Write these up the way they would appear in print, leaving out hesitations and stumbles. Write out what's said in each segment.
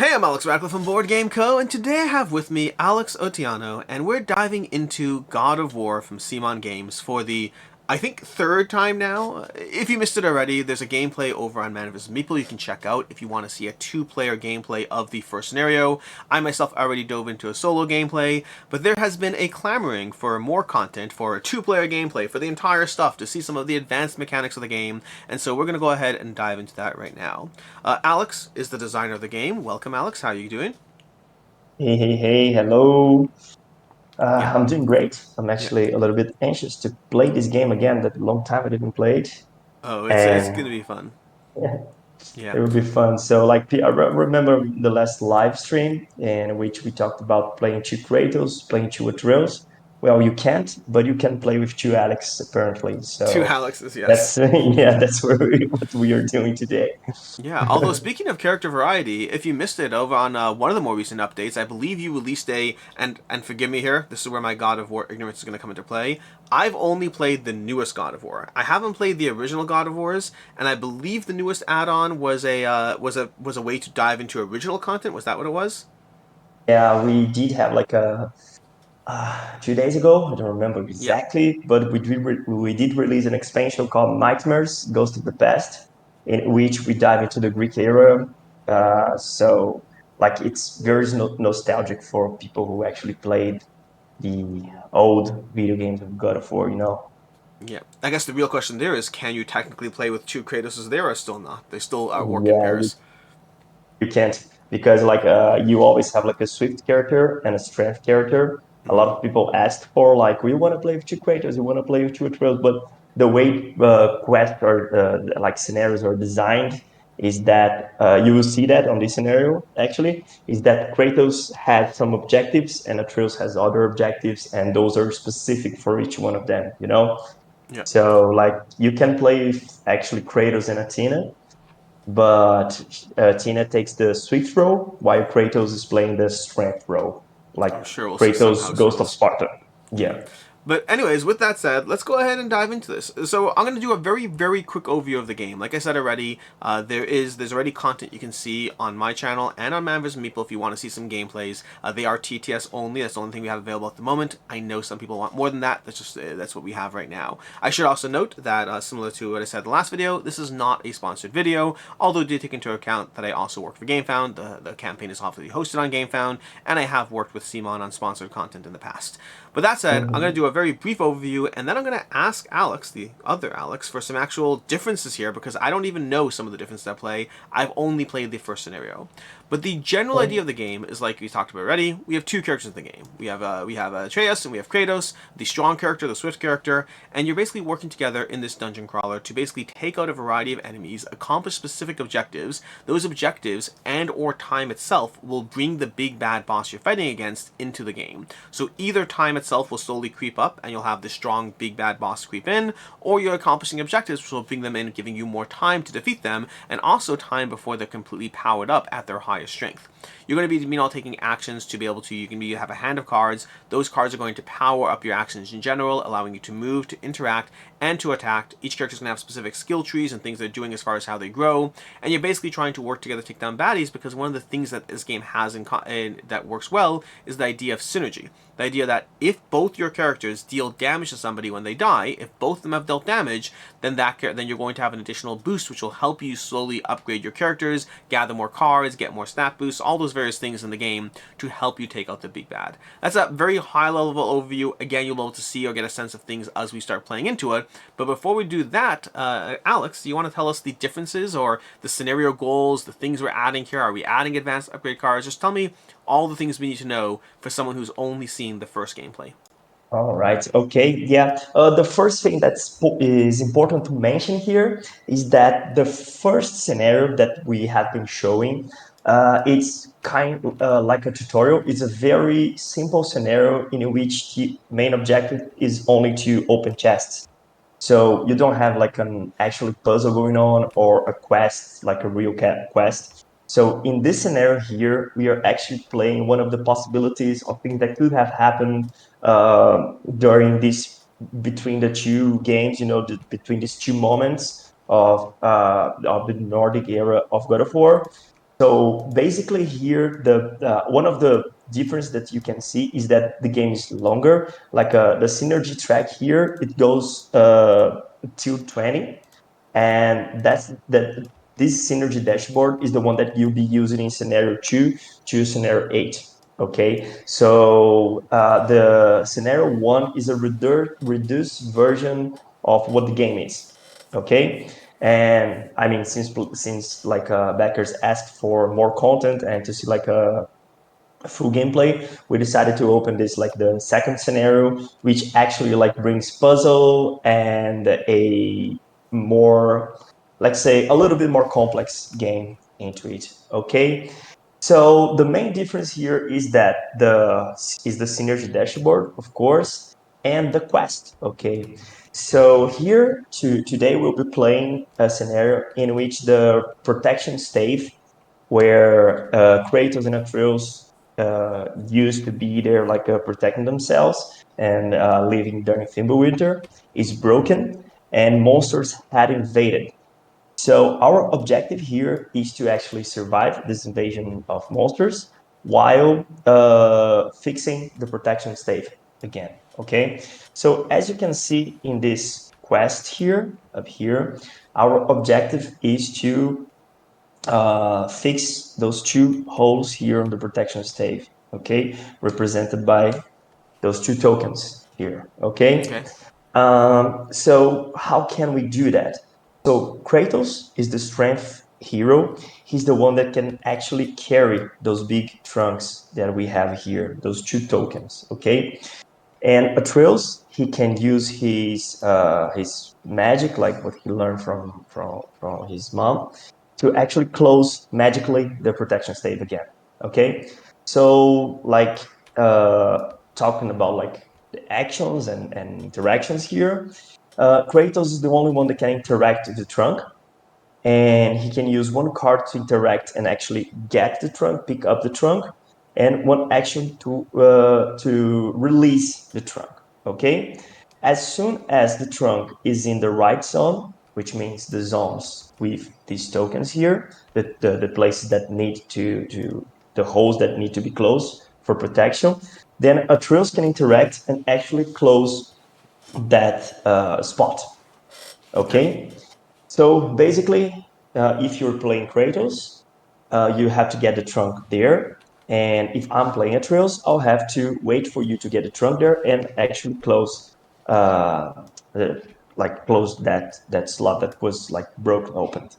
Hey, I'm Alex Radcliffe from Board Game Co., and today I have with me Alex Otiano, and we're diving into God of War from Simon Games for the, I think, third time now. If you missed it already, there's a gameplay over on Man vs. Meeple you can check out if you want to see a two-player gameplay of the first scenario. I myself already dove into a solo gameplay, but there has been a clamoring for more content, for a two-player gameplay, for the entire stuff, to see some of the advanced mechanics of the game, and so we're going to go ahead and dive into that right now. Alex is the designer of the game. Welcome, Alex. How are you doing? Hey, hello. Yeah, I'm doing great. I'm yeah. actually a little bit anxious to play this game again. That long time I didn't play it, Oh, it's and gonna be fun. yeah, Yeah. it will be fun. So, like, remember the last live stream in which we talked about playing two Kratos, playing two Atreus. Well, you can't, but you can play with two Alex apparently. Two So Alexes, yes. that's yeah, that's what we are doing today. Yeah, although speaking of character variety, if you missed it over on one of the more recent updates, I believe you released and forgive me here, this is where my God of War ignorance is going to come into play. I've only played the newest God of War. I haven't played the original God of Wars, and I believe the newest add-on was a way to dive into original content. Was that what it was? Yeah, we did have like a 2 days ago. I don't remember Yeah. exactly, but we did release an expansion called Nightmares: Ghost of the Past, in which we dive into the Greek era. So like it's very nostalgic for people who actually played the old video games of God of War. Yeah. I guess the real question there is, can you technically play with two Kratoses there or still not? They still work in Yeah, pairs. you can't because like you always have like a swift character and a strength character. A lot of people asked for like we want to play with two Kratos, we want to play with two Atreus, but the way quests or like scenarios are designed is that you will see that on this scenario actually is that Kratos has some objectives and Atreus has other objectives, and those are specific for each one of them. Yeah. So like you can play with actually Kratos and Athena, but Tina takes the swift role while Kratos is playing the strength role, like I'm sure we'll see some Kratos, house Ghost of rules. Sparta. Yeah. Yeah. But anyways, with that said, let's go ahead and dive into this. So I'm going to do a very, very quick overview of the game. Like I said already, there's already content you can see on my channel and on Man vs. Meeple if you want to see some gameplays. They are TTS only. That's the only thing we have available at the moment. I know some people want more than that. That's what we have right now. I should also note that similar to what I said in the last video, this is not a sponsored video. Although I did take into account that I also work for GameFound. The campaign is obviously hosted on GameFound, and I have worked with Simon on sponsored content in the past. But that said, I'm going to Mhm. do a very brief overview, and then I'm going to ask Alex, the other Alex, for some actual differences here, because I don't even know some of the differences at play. I've only played the first scenario. But the general idea of the game is like we talked about already. We have two characters in the game. We have Atreus and we have Kratos, the strong character, the swift character, and you're basically working together in this dungeon crawler to basically take out a variety of enemies, accomplish specific objectives. Those objectives and or time itself will bring the big bad boss you're fighting against into the game. So either time itself will slowly creep up and you'll have the strong big bad boss creep in, or you're accomplishing objectives which will bring them in, giving you more time to defeat them, and also time before they're completely powered up at their highest strength. You're going to be meanwhile taking actions to be able to, you can be have a hand of cards. Those cards are going to power up your actions in general, allowing you to move, to interact, and to attack. Each character is going to have specific skill trees and things they're doing as far as how they grow, and you're basically trying to work together to take down baddies, because one of the things that this game has that works well is the idea of synergy. The idea that if both your characters deal damage to somebody when they die, if both of them have dealt damage, then you're going to have an additional boost, which will help you slowly upgrade your characters, gather more cards, get more stat boosts, all those various things in the game to help you take out the big bad. That's a very high level overview. Again, you'll be able to see or get a sense of things as we start playing into it. But before we do that, Alex, do you want to tell us the differences or the scenario goals, the things we're adding here? Are we adding advanced upgrade cards? Just tell me all the things we need to know for someone who's only seen the first gameplay. All right. Okay. Yeah. The first thing is important to mention here is that the first scenario that we have been showing, it's kind like a tutorial. It's a very simple scenario in which the main objective is only to open chests. So you don't have like an actual puzzle going on or a quest, like a real quest. So in this scenario here, we are actually playing one of the possibilities of things that could have happened during this between the two games. Between these two moments of the Nordic era of God of War. So basically here, the one of the difference that you can see is that the game is longer. Like the synergy track here, it goes till 20, and that's that. This synergy dashboard is the one that you'll be using in scenario 2 to scenario 8. Okay, so the scenario 1 is a reduced version of what the game is. Okay, and I mean, since like backers asked for more content and to see like a full gameplay, we decided to open this like the second scenario, which actually like brings puzzle and a more, let's say, a little bit more complex game into it. Okay, so the main difference here is that the synergy dashboard, of course, and the quest. Okay, so here today we'll be playing a scenario in which the protection stave, where Kratos and Atreus used to be there, like protecting themselves and living during Fimbulwinter, is broken, and monsters had invaded. So our objective here is to actually survive this invasion of monsters while fixing the protection stave again. Okay, so as you can see in this quest here, up here, our objective is to fix those two holes here on the protection stave, okay, represented by those two tokens here, okay? Okay. So how can we do that? So Kratos is the strength hero. He's the one that can actually carry those big trunks that we have here, those two tokens, okay? And Atreus, he can use his magic, like what he learned from his mom, to actually close magically the protection stave again. Okay, so like talking about like the actions and interactions here, Kratos is the only one that can interact with the trunk, and he can use one card to interact and actually get the trunk, pick up the trunk, and one action to release the trunk. Okay, as soon as the trunk is in the right zone, which means the zones with these tokens here, the places that need to the holes that need to be closed for protection, then Atreus can interact and actually close that spot. Okay. Okay, so basically, if you're playing Kratos, you have to get the trunk there. And if I'm playing Atreus, I'll have to wait for you to get the trunk there and actually close, uh, close that slot that was like broken open.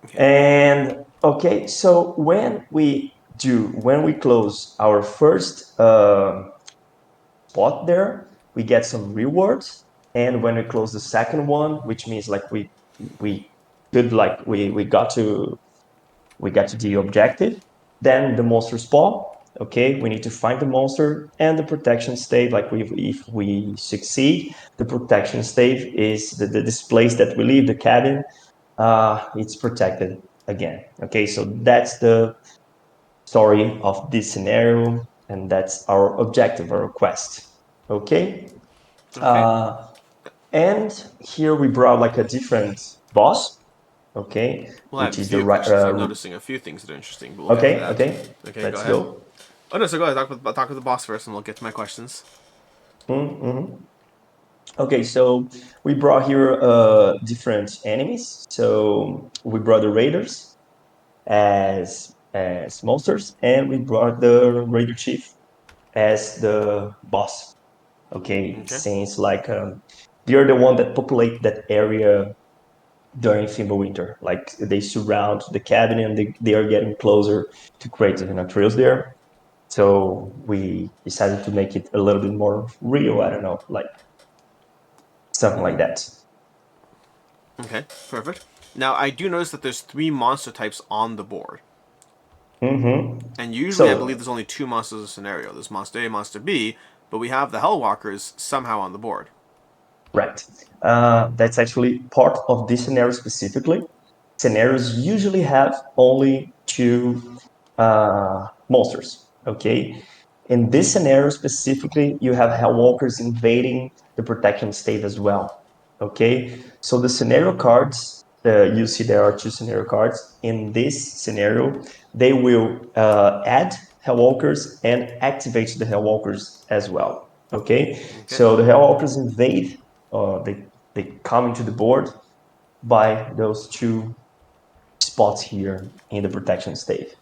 Okay. And okay, so when we close our first spot there, we get some rewards. And when we close the second one, which means like we could like we got to the objective, then the monster spawn. Okay, we need to find the monster and the protection stave. Like if we succeed, the protection stave is this place that we leave the cabin. It's protected again. Okay, so that's the story of this scenario, and that's our objective, our quest. Okay, Okay. uh, and here we brought like a different boss. Okay, Well, I have which a is the few right. questions. I'm noticing a few things that are interesting, but we'll get to Okay, that. okay, Okay, go let's ahead. go. Oh no, so go ahead. Talk with the boss first, and we'll get to my questions. Mm-hmm. Okay, so we brought here different enemies. So we brought the raiders as monsters, and we brought the raider chief as the boss. Okay, Okay. since like they're the one that populate that area during Fimbulwinter. Like they surround the cabin and they are getting closer to Kratos and Atreus there. So we decided to make it a little bit more real. I don't know, like something like that. Okay. Perfect. Now I do notice that there's three monster types on the board, Mm-hmm. and usually I believe So, there's only two monsters a scenario. There's Monster A, Monster B, but we have the Hellwalkers somehow on the board. right. That's actually part of this scenario specifically. Scenarios usually have only two monsters. Okay. In this scenario specifically, you have Hellwalkers invading the protection state as well. Okay. So the scenario cards you see there are two scenario cards. In this scenario, they will add Hellwalkers and activate the Hellwalkers as well. Okay, Okay. so the Hellwalkers invade, they come into the board by those two spots here in the protection stave.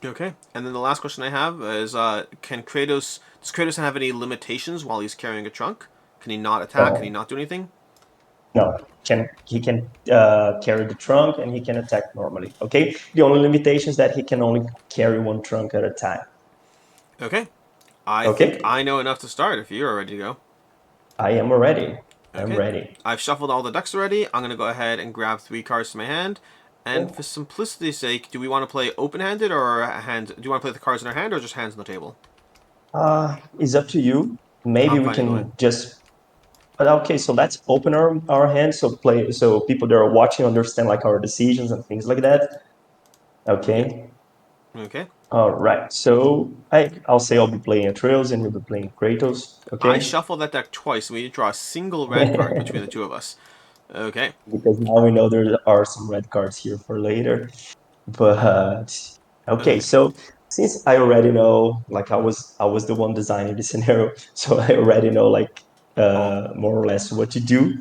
Okay. And then the last question I have is, does Kratos have any limitations while he's carrying a trunk? Can he not attack? Can he No, not do anything? no, he can carry the trunk and he can attack normally. Okay, the only limitation is that he can only carry one trunk at a time. Okay. I think Okay, I know enough to start if you're ready to go. I am ready. I'm Okay. ready. I've shuffled all the decks already. I'm going to go ahead and grab 3 cards to my hand. And for simplicity's sake, do we want to play open-handed or hand? Do you want to play the cards in our hand or just hands on the table? It's up to you. Maybe I'm we fine either way. can just. But okay, so let's open our hands so play so people that are watching understand like our decisions and things like that. Yeah. Okay. Okay. All right. So I'll say I'll be playing Atreus and you'll be playing Kratos. I Okay. shuffled that deck twice. We need to draw a single red card between the two of us. Okay. Because now we know there are some red cards here for later. But okay, Okay. so since I already know, like I was the one designing the scenario, so I already know like Oh, more or less what to do.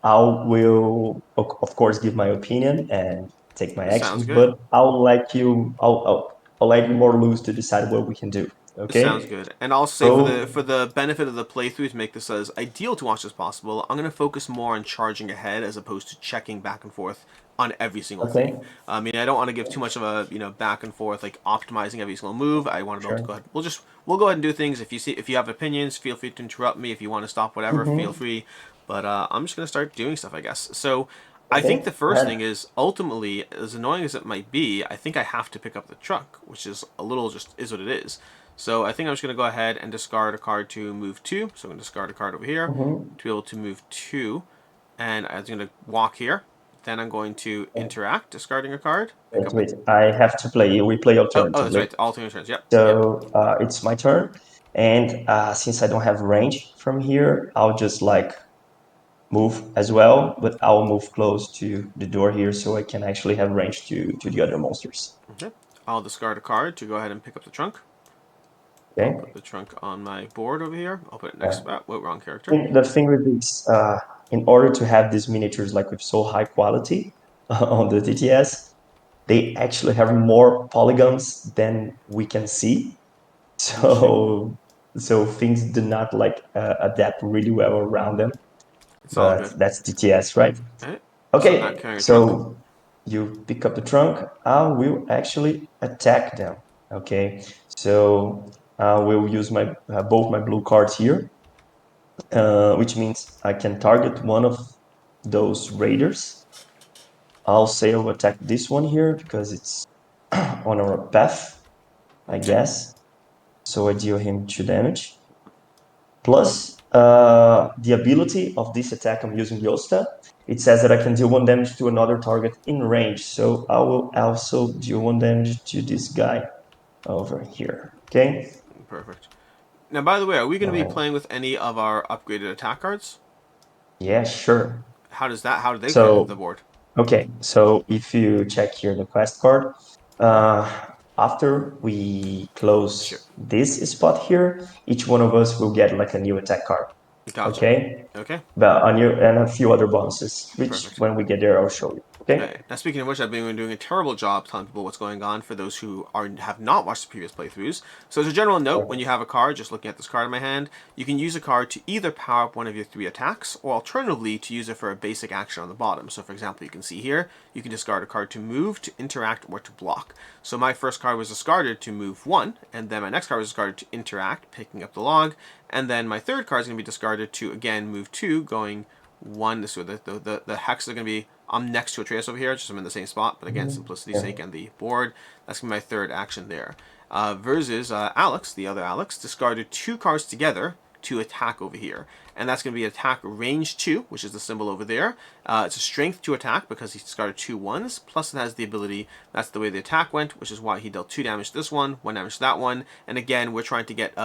I will of course give my opinion and take my sounds actions, good. but I'll let you more loose to decide what we can do. Sounds Okay, good. And I'll say for the so for the benefit of the playthrough to make this as ideal to watch as possible, I'm going to focus more on charging ahead as opposed to checking back and forth on every single thing. okay, I mean, I don't want to give too much of a back and forth like optimizing every single move. I want to be able to go sure. ahead. We'll go ahead and do things. If you have opinions, feel free to interrupt me. If you want to stop whatever, feel Mm-hmm. free. But I'm just going to start doing stuff, I guess. So I think the Okay, first thing and is ultimately, as annoying as it might be, I think I have to pick up the truck, which is a little just is what it is. So I think I'm just going to go ahead and discard a card to move 2. So I'm going to discard a card over here mm-hmm. to be able to move 2. And I'm going to walk here. Then I'm going to interact, discarding a card. Pick Wait, up a... wait. I have to play. We play Oh, that's alternatively. right. Alternate turns. Yep, yep. So it's my turn, and since I don't have range from here, I'll just like move as well, but I'll move close to the door here so I can actually have range to the other monsters. Okay. I'll discard a card to go ahead and pick up the trunk. I'll put Okay. the trunk on my board over here. I'll put it next Yeah. to... Oh, wrong character. And the thing with this, in order to have these miniatures like with so high quality on the TTS, they actually have more polygons than we can see. Interesting. So things do not like adapt really well around them. It's all But good. that's TTS, right? Alright. So I'm not Okay, carrying a trunk. so you pick up the trunk. I will actually attack them. Okay, so I will use my both my blue cards here, which means I can target one of those raiders. I'll say I'll attack this one here because it's on our path, I Okay. guess. So I deal him 2 damage. Plus, the ability of this attack I'm using Yosta, it says that I can deal 1 damage to another target in range. So I will also deal 1 damage to this guy over here. Okay? Perfect. Now, by the way, are we going to All be right. playing with any of our upgraded attack cards? Yeah, sure. How do they fit into the So, board? okay. So if you check here the quest card, uh, after we Sure. close this spot here, each one of us will get like a new attack card. Gotcha. Okay? Okay. But a new and a few other bonuses, which Perfect. when we get there, I'll show you. Okay? Now, speaking of which, I've been doing a terrible job telling people what's going on for those who have not watched the previous playthroughs. So, as a general note, when you have a card, just looking at this card in my hand, you can use a card to either power up one of your 3 attacks, or alternatively, to use it for a basic action on the bottom. So, for example, you can see here, you can discard a card to move, to interact, or to block. So, my first card was discarded to move 1, and then my next card was discarded to interact, picking up the log, and then my third card is going to be discarded to, again, move 2, going 1. So the hex are going to be... I'm next to Atreus over here, just I'm in the same spot, but again, simplicity's Yeah. sake and the board, that's going to be my third action there. Versus Alex, the other Alex, discarded 2 cards together to attack over here. And that's going to be attack range 2, which is the symbol over there. It's a strength to attack because he discarded 2 ones, plus it has the ability, that's the way the attack went, which is why he dealt 2 damage to this one, 1 damage to that one. And again, we're trying to get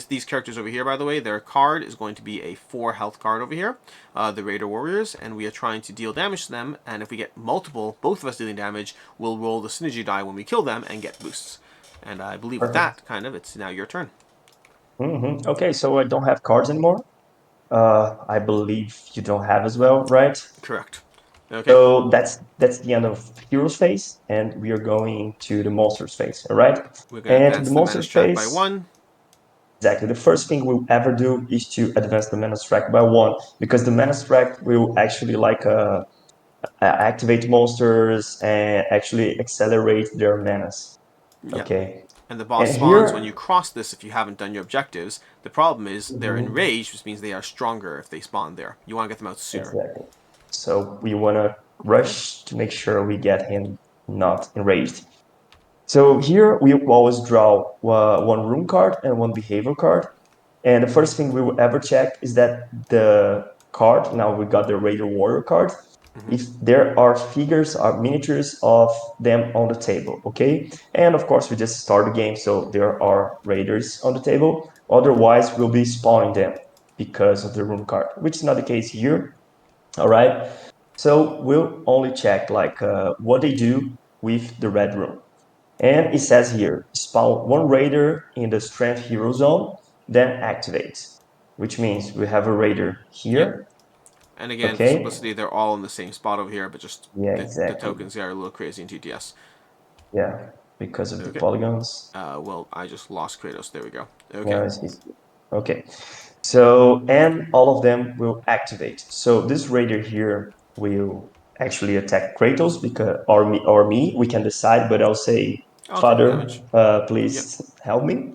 these characters over here, by the way, their card is going to be a 4 health card over here, the Raider Warriors, and we are trying to deal damage to them. And if we get multiple, both of us dealing damage, we'll roll the synergy die when we kill them and get boosts. And I believe with that, it's now your turn. Okay, so I don't have cards anymore. I believe you don't have as well, right? Correct. Okay. So that's the end of Heroes phase, and we are going to the Monsters phase, all right? We're going to And advance the the Manus Monsters track by phase, 1. exactly. The first thing we'll ever do is to advance the Manus track by 1, because the Manus track will actually activate monsters and actually accelerate their menace. Yeah. Okay. And the boss And spawns when here, you cross this if you haven't done your objectives. The problem is they're enraged, which means they are stronger if they spawn there. You want to get them out sooner. exactly. So we want to rush to make sure we get him not enraged. So here we always draw one rune card and one behavior card. And the first thing we will ever check is that the card, now we got the Raider Warrior card, if there are figures or miniatures of them on the table, okay? And of course, we just start the game, so there are raiders on the table. Otherwise, we'll be spawning them because of the rune card, which is not the case here, all right? So we'll only check what they do with the red rune. And it says here, spawn one raider in the strength hero zone, then activate, which means we have a raider Yep. here. And again, for Okay. simplicity, they're all in the same spot over here, but just Yeah, the exactly. tokens are a little crazy in TTS. Yeah, because of the Okay. polygons. Well, I just lost Kratos. There we go. Okay. Yeah, okay. So, and all of them will activate. So this raider here will actually attack Kratos because, or me, we can decide, but I'll say, I'll take the Father, damage. Yep. please help me.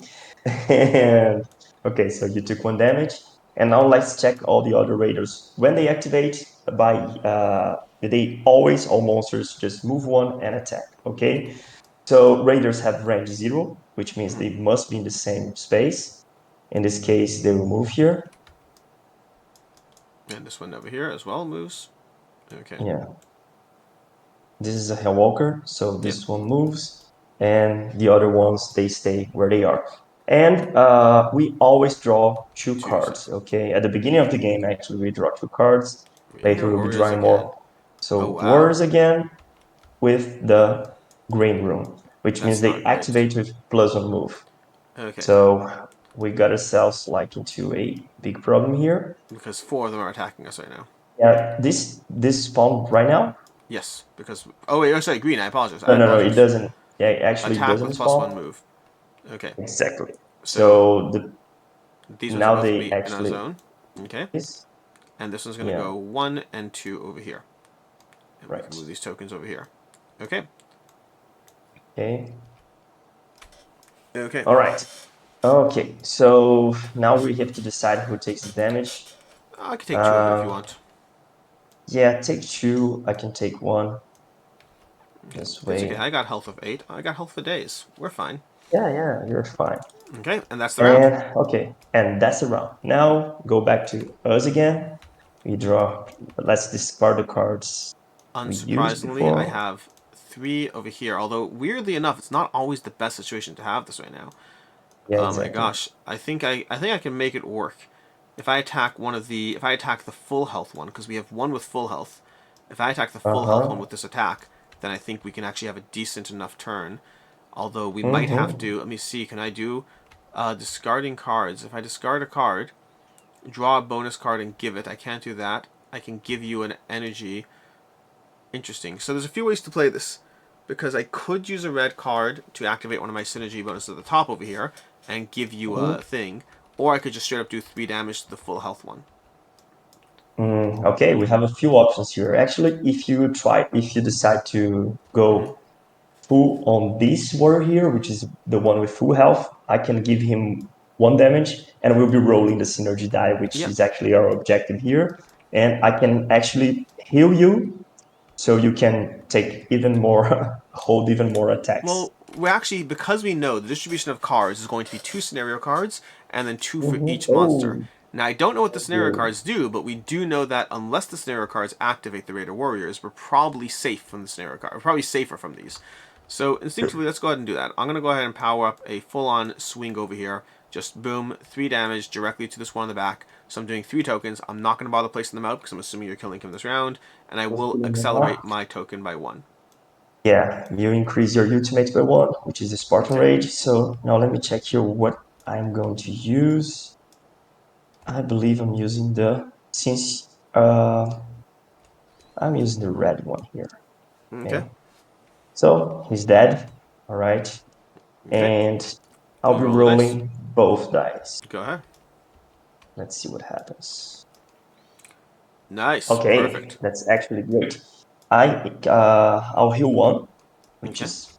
And okay, so you took 1 damage. And now let's check all the other raiders. When they activate, they always, all monsters, just move 1 and attack, okay? So raiders have range 0, which means they must be in the same space. In this case, they will move here. And this one over here as well moves. Okay. Yeah. This is a Hellwalker, so this Yep. one moves, and the other ones, they stay where they are. And we always draw 2 cards, okay? At the beginning of the game, actually, we draw 2 cards. Raider Later, we'll be Warriors drawing again. more. So Oh, wow. Warriors again with the Green Rune, which means That's they not great. activate with +1 move. Okay. So we got ourselves into a big problem here. Because 4 of them are attacking us right now. Yeah, this spawned right now. Yes, because... Oh, wait, sorry, green. I apologize. No, it doesn't. Yeah, actually, it Attack doesn't with +1 spawn. move. Okay. Exactly. So So these ones are now both going to they be in our actually zone. Okay. this. And this one's going to Yeah, go 1 and 2 over here. And we can right. move these tokens over here. Okay. Okay. Okay. All right. Okay. So now we have to decide who takes the damage. I can take 2 of it if you want. Yeah, take 2. I can take 1. This It's okay. way. I got health of 8. I got health for days. We're fine. Yeah, you're fine. Okay, and that's the round. And that's the round. Now go back to us again. We draw. Let's discard the cards we used Unsurprisingly, I before. have 3 over here. Although, weirdly enough, it's not always the best situation to have this right now. Yeah, Oh my exactly. gosh. I think I can make it work. If I attack if I attack the full health one, because we have 1 with full health. If I attack the full health one with this attack, then I think we can actually have a decent enough turn. Although we might have to, let me see, can I do discarding cards? If I discard a card, draw a bonus card and give it. I can't do that. I can give you an energy. Interesting. So there's a few ways to play this. Because I could use a red card to activate one of my synergy bonuses at the top over here and give you a thing. Or I could just straight up do 3 damage to the full health one. Okay, we have a few options here. Actually, if you decide to go full on this warrior here, which is the one with full health, I can give him 1 damage, and we'll be rolling the synergy die, which Yep. is actually our objective here. And I can actually heal you, so you can take even more hold even more attacks. Well, we actually, because we know the distribution of cards is going to be 2 scenario cards and then 2 for each monster. Oh, Now, I don't know what the scenario okay. cards do, but we do know that unless the scenario cards activate the Raider Warriors, we're probably safe from the scenario card. We're probably safer from these. So, instinctively, let's go ahead and do that. I'm going to go ahead and power up a full-on swing over here. Just boom, 3 damage directly to this one on the back. So I'm doing 3 tokens. I'm not going to bother placing them out because I'm assuming you're killing him this round. And I will accelerate my token by 1. Yeah, you increase your ultimate by 1, which is the Spartan Okay. Rage. So now let me check here what I'm going to use. I believe I'm using since I'm using the red one here. Okay. Okay. So he's dead. All right. Okay. And I'll We'll be roll the dice. rolling both dice. Go ahead. Let's see what happens. Nice. Okay, Perfect. that's actually great. I'll heal 1, which Okay. is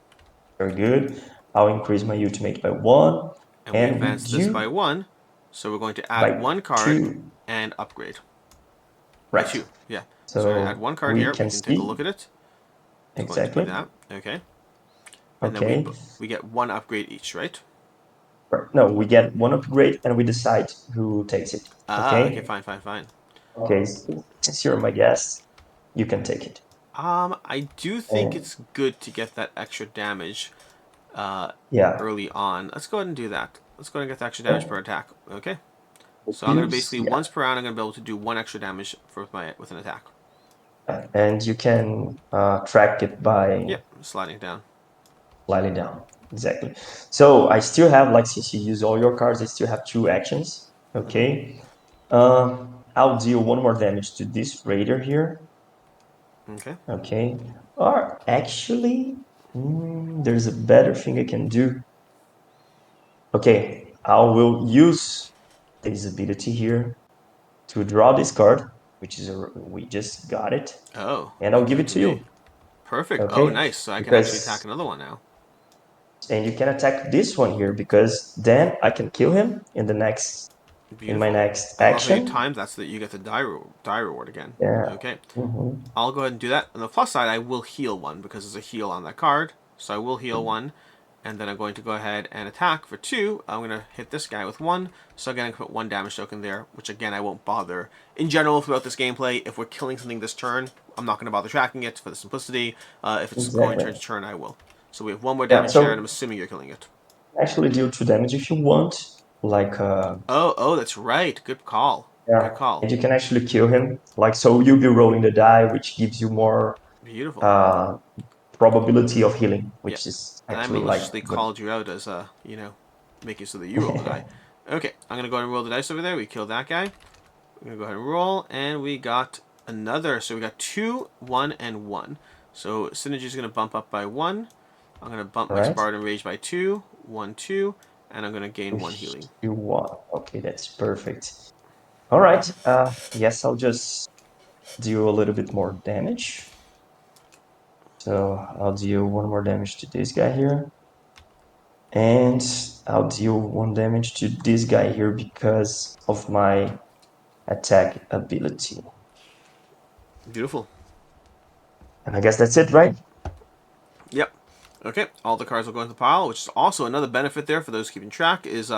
very good. I'll increase my ultimate by 1, And we and we advance this by do 1. So we're going to add by 1 card 2. and upgrade. By Right. 2. Yeah. So we're going to add So 1 card we here. We can can take a look see at it. It's going to put exactly. that. Okay. And then Okay. we get 1 upgrade each, right? Right. No, we get 1 upgrade, and we decide who takes it. Ah, okay, Okay. fine, fine, fine. Okay. Since you're my guest, you can take it. I do think And it's good to get that extra damage uh, yeah, early on. Let's go ahead and do that. Let's go ahead and get the extra damage yeah. per attack. Okay. So I'm going to Use basically, yeah. once per round, I'm going to be able to do 1 extra damage with an attack. And you can track it by Yep, sliding down. sliding down. Exactly. So I still have, like, since you use all your cards, I still have 2 actions. Okay. I'll deal 1 more damage to this raider here. Okay. Okay. Or actually, there's a better thing I can do. Okay, I will use this ability here to draw this card, which is we just got it, Oh, and I'll and give give it it to to me. you. Perfect. Oh, Okay, nice. So I can actually attack because another one now. and you can attack this one here because then I can kill him in my Beautiful. next I love how you action. timed that so that you get the die reward again. Yeah. Okay. Hmm. I'll go ahead and do that. On the plus side, I will heal 1 because there's a heal on that card. So I will heal 1. And then I'm going to go ahead and attack for 2. I'm going to hit this guy with 1. So again, I can put 1 damage token there, which again, I won't bother. In general, throughout this gameplay, if we're killing something this turn, I'm not going to bother tracking it for the simplicity. If it's going Exactly. turn to turn, I will. So we have 1 more Yeah. damage here, and I'm So assuming you're killing it. actually, deal 2 damage if you want. Like Oh, that's right. Good call. Good yeah, call. and you can actually kill him. Like so, you'll be rolling the die, which gives you more Beautiful. uh, probability of healing, Yeah. which is And I actually like maliciously good. called you out as, making so that you roll the die. Okay, I'm going to go ahead and roll the dice over there. We killed that guy. We're going to go ahead and roll. And we got another. So we got 2, 1, and 1. So synergy is going to bump up by 1. I'm going to bump All my right. Spartan Rage by 2, 1, 2. And I'm going to gain 1 If healing. you want, okay, that's perfect. All right. Yes, I'll just deal a little bit more damage. So I'll deal 1 more damage to this guy here, and I'll deal 1 damage to this guy here because of my attack ability. Beautiful. And I guess that's it, right? Yep. Okay, all the cards will go into the pile, which is also another benefit there for those keeping track, is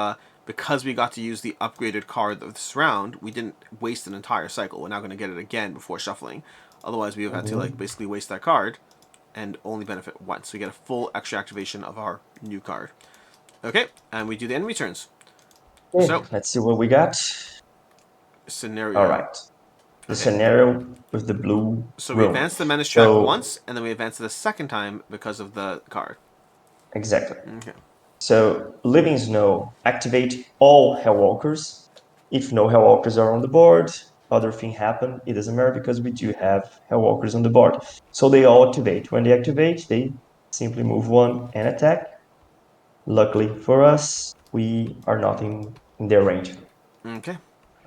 because we got to use the upgraded card of this round, we didn't waste an entire cycle. We're now going to get it again before shuffling. Otherwise, we would have had to like basically waste that card and only benefit once. So we get a full extra activation of our new card. Okay, and we do the enemy turns. Okay, So, let's see what we got. All scenario. right. The Okay, scenario with the blue so we room. advance the menace track So once, and then we advance it a second time because of the card. exactly. Okay. So living snow, activate all Hellwalkers. If no Hellwalkers are on the board, other thing happen. It doesn't matter because we do have Hellwalkers on the board. So they all activate. When they activate, they simply move 1 and attack. Luckily for us, we are not in their range. Okay,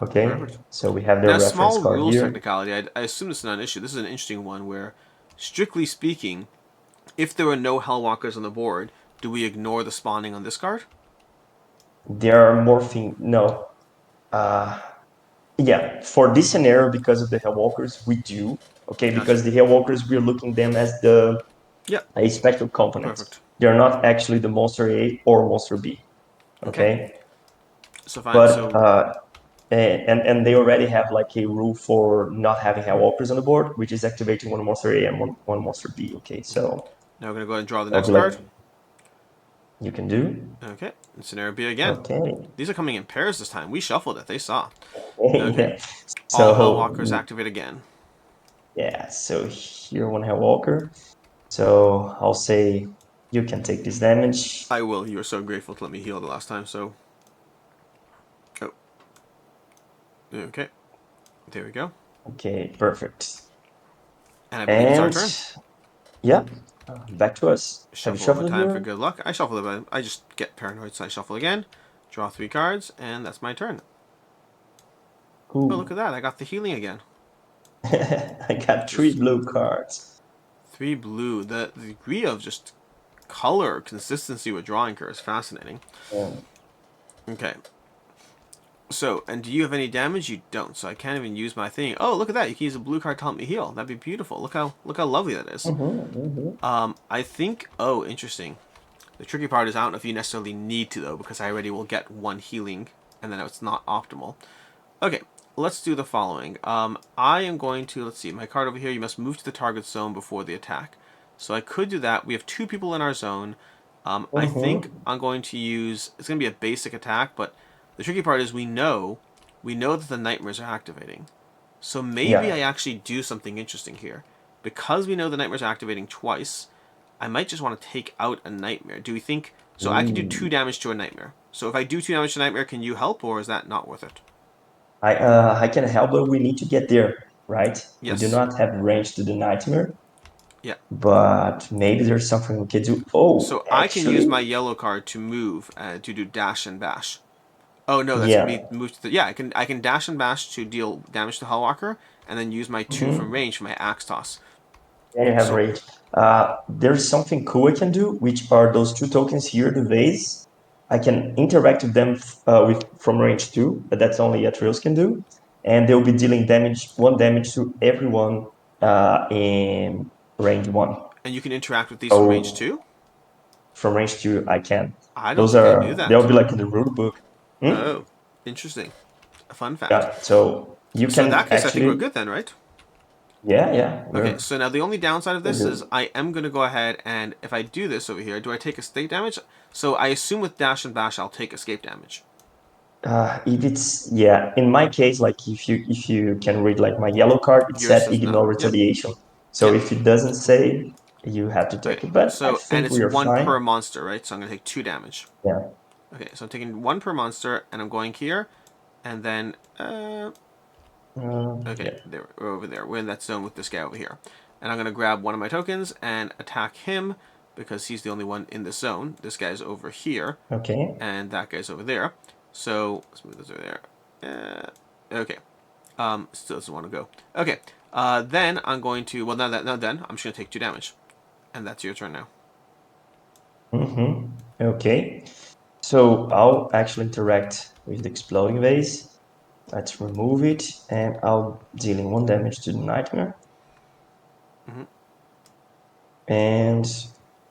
Okay, perfect. so we have their Now, reference small card rules here. technicality, I assume this is not an issue. This is an interesting one where, strictly speaking, if there are no Hellwalkers on the board, do we ignore the spawning on this card? There are morphing. No. Uh, yeah, for this scenario, because of the Hellwalkers, we do. Okay, because Gotcha. the Hellwalkers, we're looking them as the Yeah. a special component. Perfect. They're not actually the monster A or monster B. Okay. Okay, So fine. but So and they already have like a rule for not having Hellwalkers on the board, which is activating one monster A and one monster B. Okay, so now we're gonna go ahead and draw the I'll next be like, card. you can do. Okay. And scenario B again. Okay. These are coming in pairs this time. We shuffled it. They saw. Okay. Yeah. All So Hellwalkers activate again. yeah, so here one Hellwalker. So I'll say you can take this damage. I will. You were so grateful to let me heal the last time. So. Oh. Okay. There we go. Okay, perfect. And I believe it's our And turn. yeah, back to us. Have you Shuffle one more shuffled time for here? good luck. I shuffle it, but I just get paranoid, so I shuffle again. Draw 3 cards, and that's my turn. Oh, look Ooh. at that. I got the healing again. I got 3 Just blue cards. 3 blue. The degree of just color consistency with drawing here is fascinating. Yeah. Okay. So, and do you have any damage? You don't, so I can't even use my thing. Oh, look at that. You can use a blue card to help me heal. That'd be beautiful. Look how lovely that is. I think, oh, interesting. The tricky part is I don't know if you necessarily need to, though, because I already will get 1 healing, and then it's not optimal. Okay, let's do the following. I am going to, let's see, my card over here, you must move to the target zone before the attack. So I could do that. We have 2 people in our zone. I think I'm going to use, it's going to be a basic attack, but the tricky part is we know that the nightmares are activating. So maybe Yeah. I actually do something interesting here. Because we know the nightmares are activating twice, I might just want to take out a nightmare. Do we think, so I can do 2 Ooh. damage to a nightmare. So if I do 2 damage to a nightmare, can you help, or is that not worth it? I can help, but we need to get there, right? We do Yes. not have range to the nightmare, Yeah. but maybe there's something we can do. Oh, So I can use actually, my yellow card to move to do dash and bash. Oh no, that's gonna yeah. be moved to the, yeah. I can dash and bash to deal damage to Hellwalker, and then use my 2 from Mhm. range for my axe toss. Yeah, you have So range. There's something cool I can do, which are those 2 tokens here, the vase. I can interact with them with from range 2, but that's only Atreus can do, and they'll be dealing damage, 1 damage to everyone in range 1. and you can interact with these from range So too. from range 2, I can. I don't Those think I knew are they'll that. be like in the rule book. Hmm? Oh, interesting. A fun fact. Yeah. So you So in can that case, I think we're actually, good then, right? yeah, Okay, so now the only downside of we're this is good. I am going to go ahead and if I do this over here, do I take escape damage? So I assume with dash and bash, I'll take escape damage. If it's yeah, in my case, like if you can read like my yellow card, it Yours said says no. ignore Yep. retaliation. So Yep. if it doesn't say, you have to Okay. take it. But I So and think it's we are 1 fine. per monster, right? So I'm going to take 2 damage. Yeah. Okay, so I'm taking 1 per monster, and I'm going here, and then okay, Yeah. there we're over there. We're in that zone with this guy over here, and I'm going to grab one of my tokens and attack him because he's the only one in the zone. This guy's over here, Okay. and that guy's over there. So let's move this over there. Okay. Still doesn't want to go. Okay. Then I'm going to. Well, now then I'm just going to take 2 damage, and that's your turn now. Okay. So I'll actually interact with the exploding vase. Let's remove it, and I'll dealing 1 damage to the nightmare and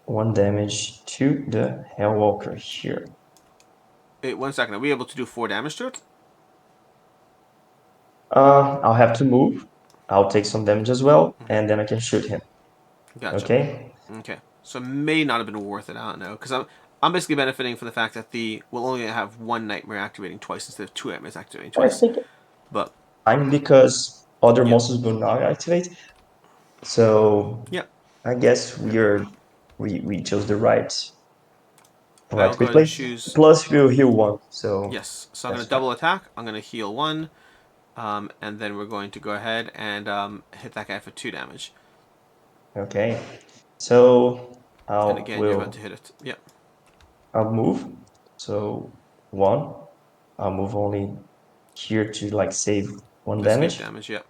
1 damage to the Hellwalker here. Wait, 1 second. Are we able to do 4 damage to it? I'll have to move. I'll take some damage as well, and then I can shoot him. Gotcha. Okay? Okay. So it may not have been worth it. I don't know because I'm basically benefiting from the fact that the we'll only have 1 nightmare activating twice instead of 2 nightmares activating I twice. think But I'm because other yeah, monsters will not activate. So yeah. I guess Okay. we chose the right I'll go quick ahead and play. choose. Plus we'll heal 1, so Yes. So I'm going that's to fine. double attack. I'm going to heal 1, and then we're going to go ahead and hit that guy for 2 damage. Okay. So And again, you're about to will hit it. Yep. I'll move. So 1. I'll move only here to like save 1 To escape damage. damage. Yep.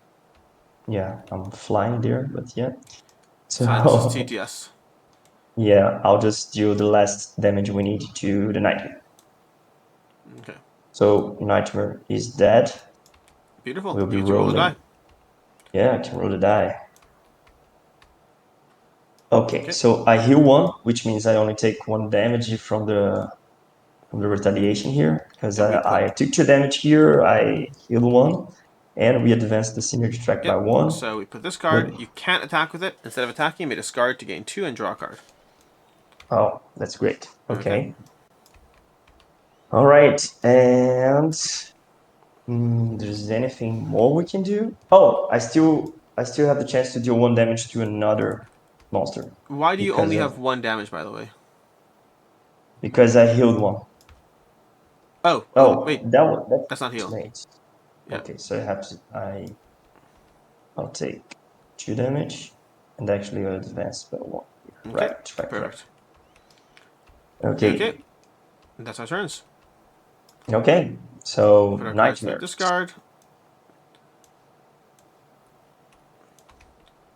Yeah, I'm flying there, but yeah. It's fine. This is So TTS. yeah, I'll just do the last damage we need to the Nightmare. Okay. So Nightmare is dead. Beautiful. We'll be You get to roll the die. rolling. Yeah, I can roll the die. Okay, so I heal 1, which means I only take 1 damage from the retaliation here, because I took 2 damage here, I heal 1, and we advance the synergy track by 1. So we put this card. You can't attack with it. Instead of attacking, you may discard to gain 2 and draw a card. Oh, that's great. Okay. All right, and there's anything more we can do? Oh, I still have the chance to deal 1 damage to another monster. Why do you only have 1 damage, by the way? Because I healed 1. Oh, wait. That's not heal. Yeah. Okay, so I have to. I'll take 2 damage, and actually I'll advance by 1. Okay. Right. Perfect. Okay. That's our turns. Okay. So Put our cards nightmare. to discard.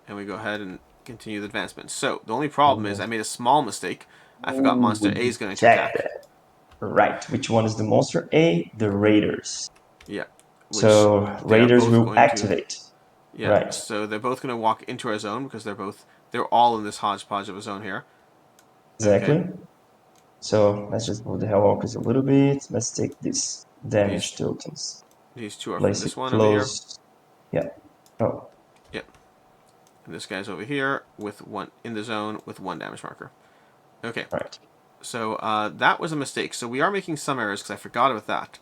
And we go ahead and continue the advancement. So the only problem is I made a small mistake. I forgot monster A is going to attack. That. Right. Which one is the monster A? The Raiders. Yeah. So Raiders will activate. Yeah. Right. So they're both going to walk into our zone because they're all in this hodgepodge of a zone here. Exactly. Okay. So let's just move the Hellwalkers a little bit. Let's take this damage tokens. These 2 are from this one over here. Yeah. Oh. Yep. And this guy's over here with 1 in the zone with 1 damage marker. Okay. Right. So that was a mistake. So we are making some errors because I forgot about that.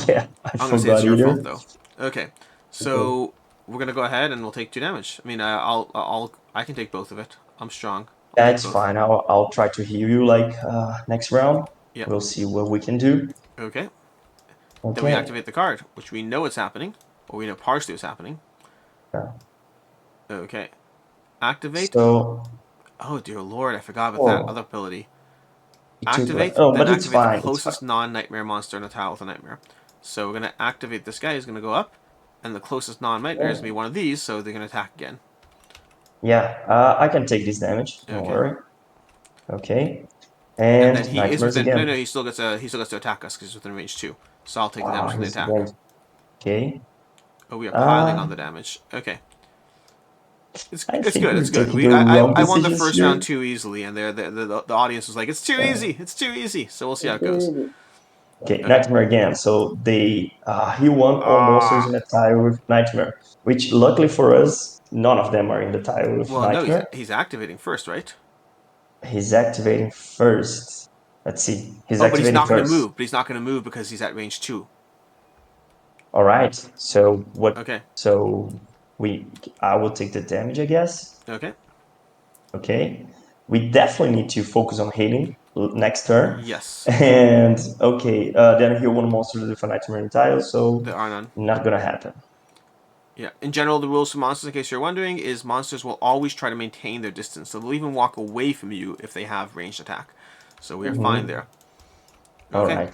Yeah, I'm going to say it's your fault though. Okay. So we're going to go ahead and we'll take 2 damage. I mean, I can take both of it. I'm strong. That's fine. I'll try to heal you next round. Yeah. We'll see what we can do. Okay. Then we activate the card, which we know it's happening, or we know partially it's happening. Yeah. Okay. Activate. So. Oh dear lord, I forgot about that other ability. Activate. But it's fine. The closest non-nightmare monster in a tile with a nightmare. So we're gonna activate this guy. He's gonna go up, and the closest non-nightmare is gonna be one of these. So they're gonna attack again. Yeah, I can take this damage. Don't worry. Okay. And then he is within. No, he still gets to attack us because he's within range 2. So I'll take the damage from the attack. Okay. Oh, we are piling on the damage. Okay. It's good. It's good. I won the first round too easily, and the audience was like, "It's too easy. It's too easy." So we'll see how it goes. Okay, Nightmare again. So he won all monsters in a tile with Nightmare, which luckily for us, none of them are in the tile with Nightmare. Well, no, he's activating first, right? He's activating first. Let's see. But he's not going to move. But he's not going to move because he's at range 2. All right. So what? Okay. So I will take the damage, I guess. Okay. Okay. We definitely need to focus on healing next turn. Yes. And okay, then heal 1 monster with a Nightmare in tile, so there are none. Not gonna happen. Yeah. In general, the rules for monsters, in case you're wondering, is monsters will always try to maintain their distance. So they'll even walk away from you if they have ranged attack. So we are fine there. Okay. All right.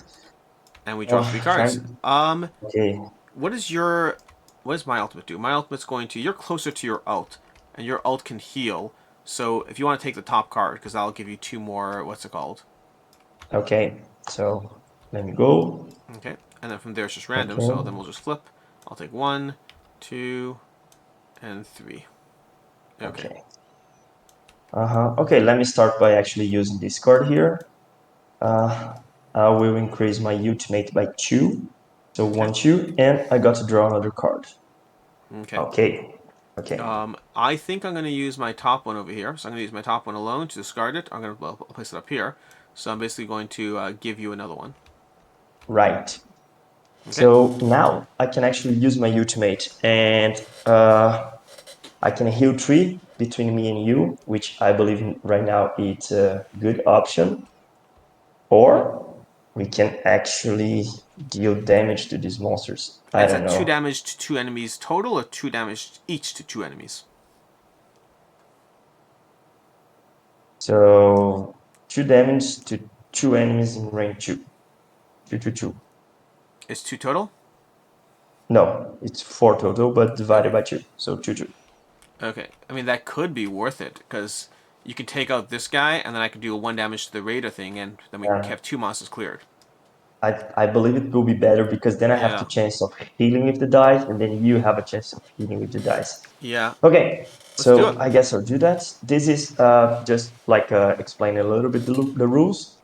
And we draw 3 cards. Okay. What does my ultimate do? My ultimate's going to... You're closer to your ult, and your ult can heal. So if you want to take the top card, because that'll give you 2 more... What's it called? Okay. So let me go. Okay. And then from there it's just random, so then we'll just flip. I'll take 1, 2, and 3. Okay. Okay, let me start by actually using this card here. I will increase my ultimate by 2. So 1, 2, and I got to draw another card. Okay. I think I'm going to use my top one over here. So I'm going to use my top one alone to discard it. I'll place it up here. So I'm basically going to give you another one. Right. Okay. So now I can actually use my ultimate, and I can heal 3 between me and you, which I believe right now it's a good option. Or we can actually deal damage to these monsters. I don't know. Is that 2 damage to 2 enemies total, or 2 damage each to 2 enemies? So 2 damage to 2 enemies in range 2. 2, 2, 2. It's 2 total? No, it's 4 total, but divided by 2. So 2, 2. Okay. I mean, that could be worth it, because you can take out this guy, and then I can do a 1 damage to the Raider thing, and then we have 2 monsters cleared. I believe it will be better, because then I have the chance of healing with the dice, and then you have a chance of healing with the dice. Yeah. Okay, Let's do So it. I guess I'll do that. This is just like explain a little bit the rules.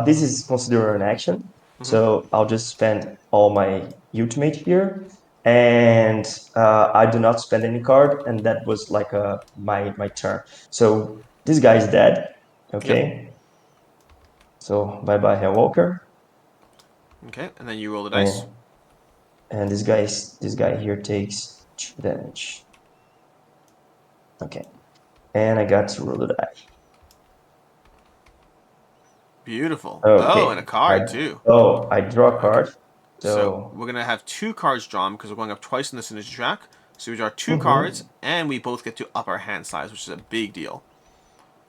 This is considered an action, so I'll just spend all my ultimate here, and I do not spend any card, and that was like my turn. So this guy is dead. Yep. Okay. So bye bye, Hellwalker, Okay, and then you roll the dice. and this guy here takes 2 damage. Okay, and I got to roll the die. Beautiful. Oh, and a Okay. card too. I draw a Okay. card. So So we're gonna have 2 cards drawn because we're going up twice in the synergy track. So we draw 2 cards, mhm. and we both get to up our hand size, which is a big deal.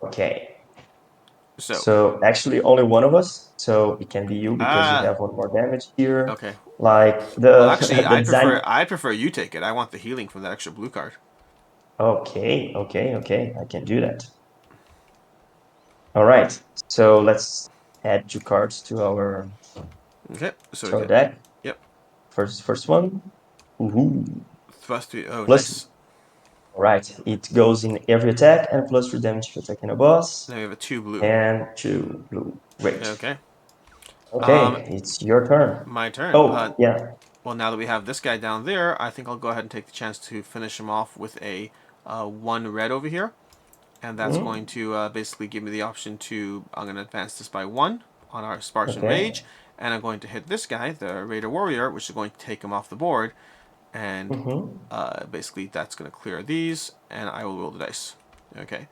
Okay. So, So actually only one of us. So it can be you because you ah, have one more damage here. okay. Like Well, the actually, the design. I'd prefer you take it. I want the healing from that extra blue card. Okay. I can do that. All right. So let's add 2 cards Okay. So we to our get, deck. yep. First one. Ooh. Plus 3. Oh, Plus. nice. All right. It goes in every attack and plus 3 damage if attacking a boss. Then we have a 2 blue. And 2 blue. Great. Okay. Um, Okay, it's your turn. my turn. Oh, yeah. Well, now that we have this guy down there, I think I'll go ahead and take the chance to finish him off with a 1 red over here. And that's going Mm, to basically give me the option to, I'm going to advance this by 1 on our Spartan okay. Rage. And I'm going to hit this guy, the Raider Warrior, which is going to take him off the board. And Mm-hmm. basically that's going to clear these, and I will roll the dice. Okay.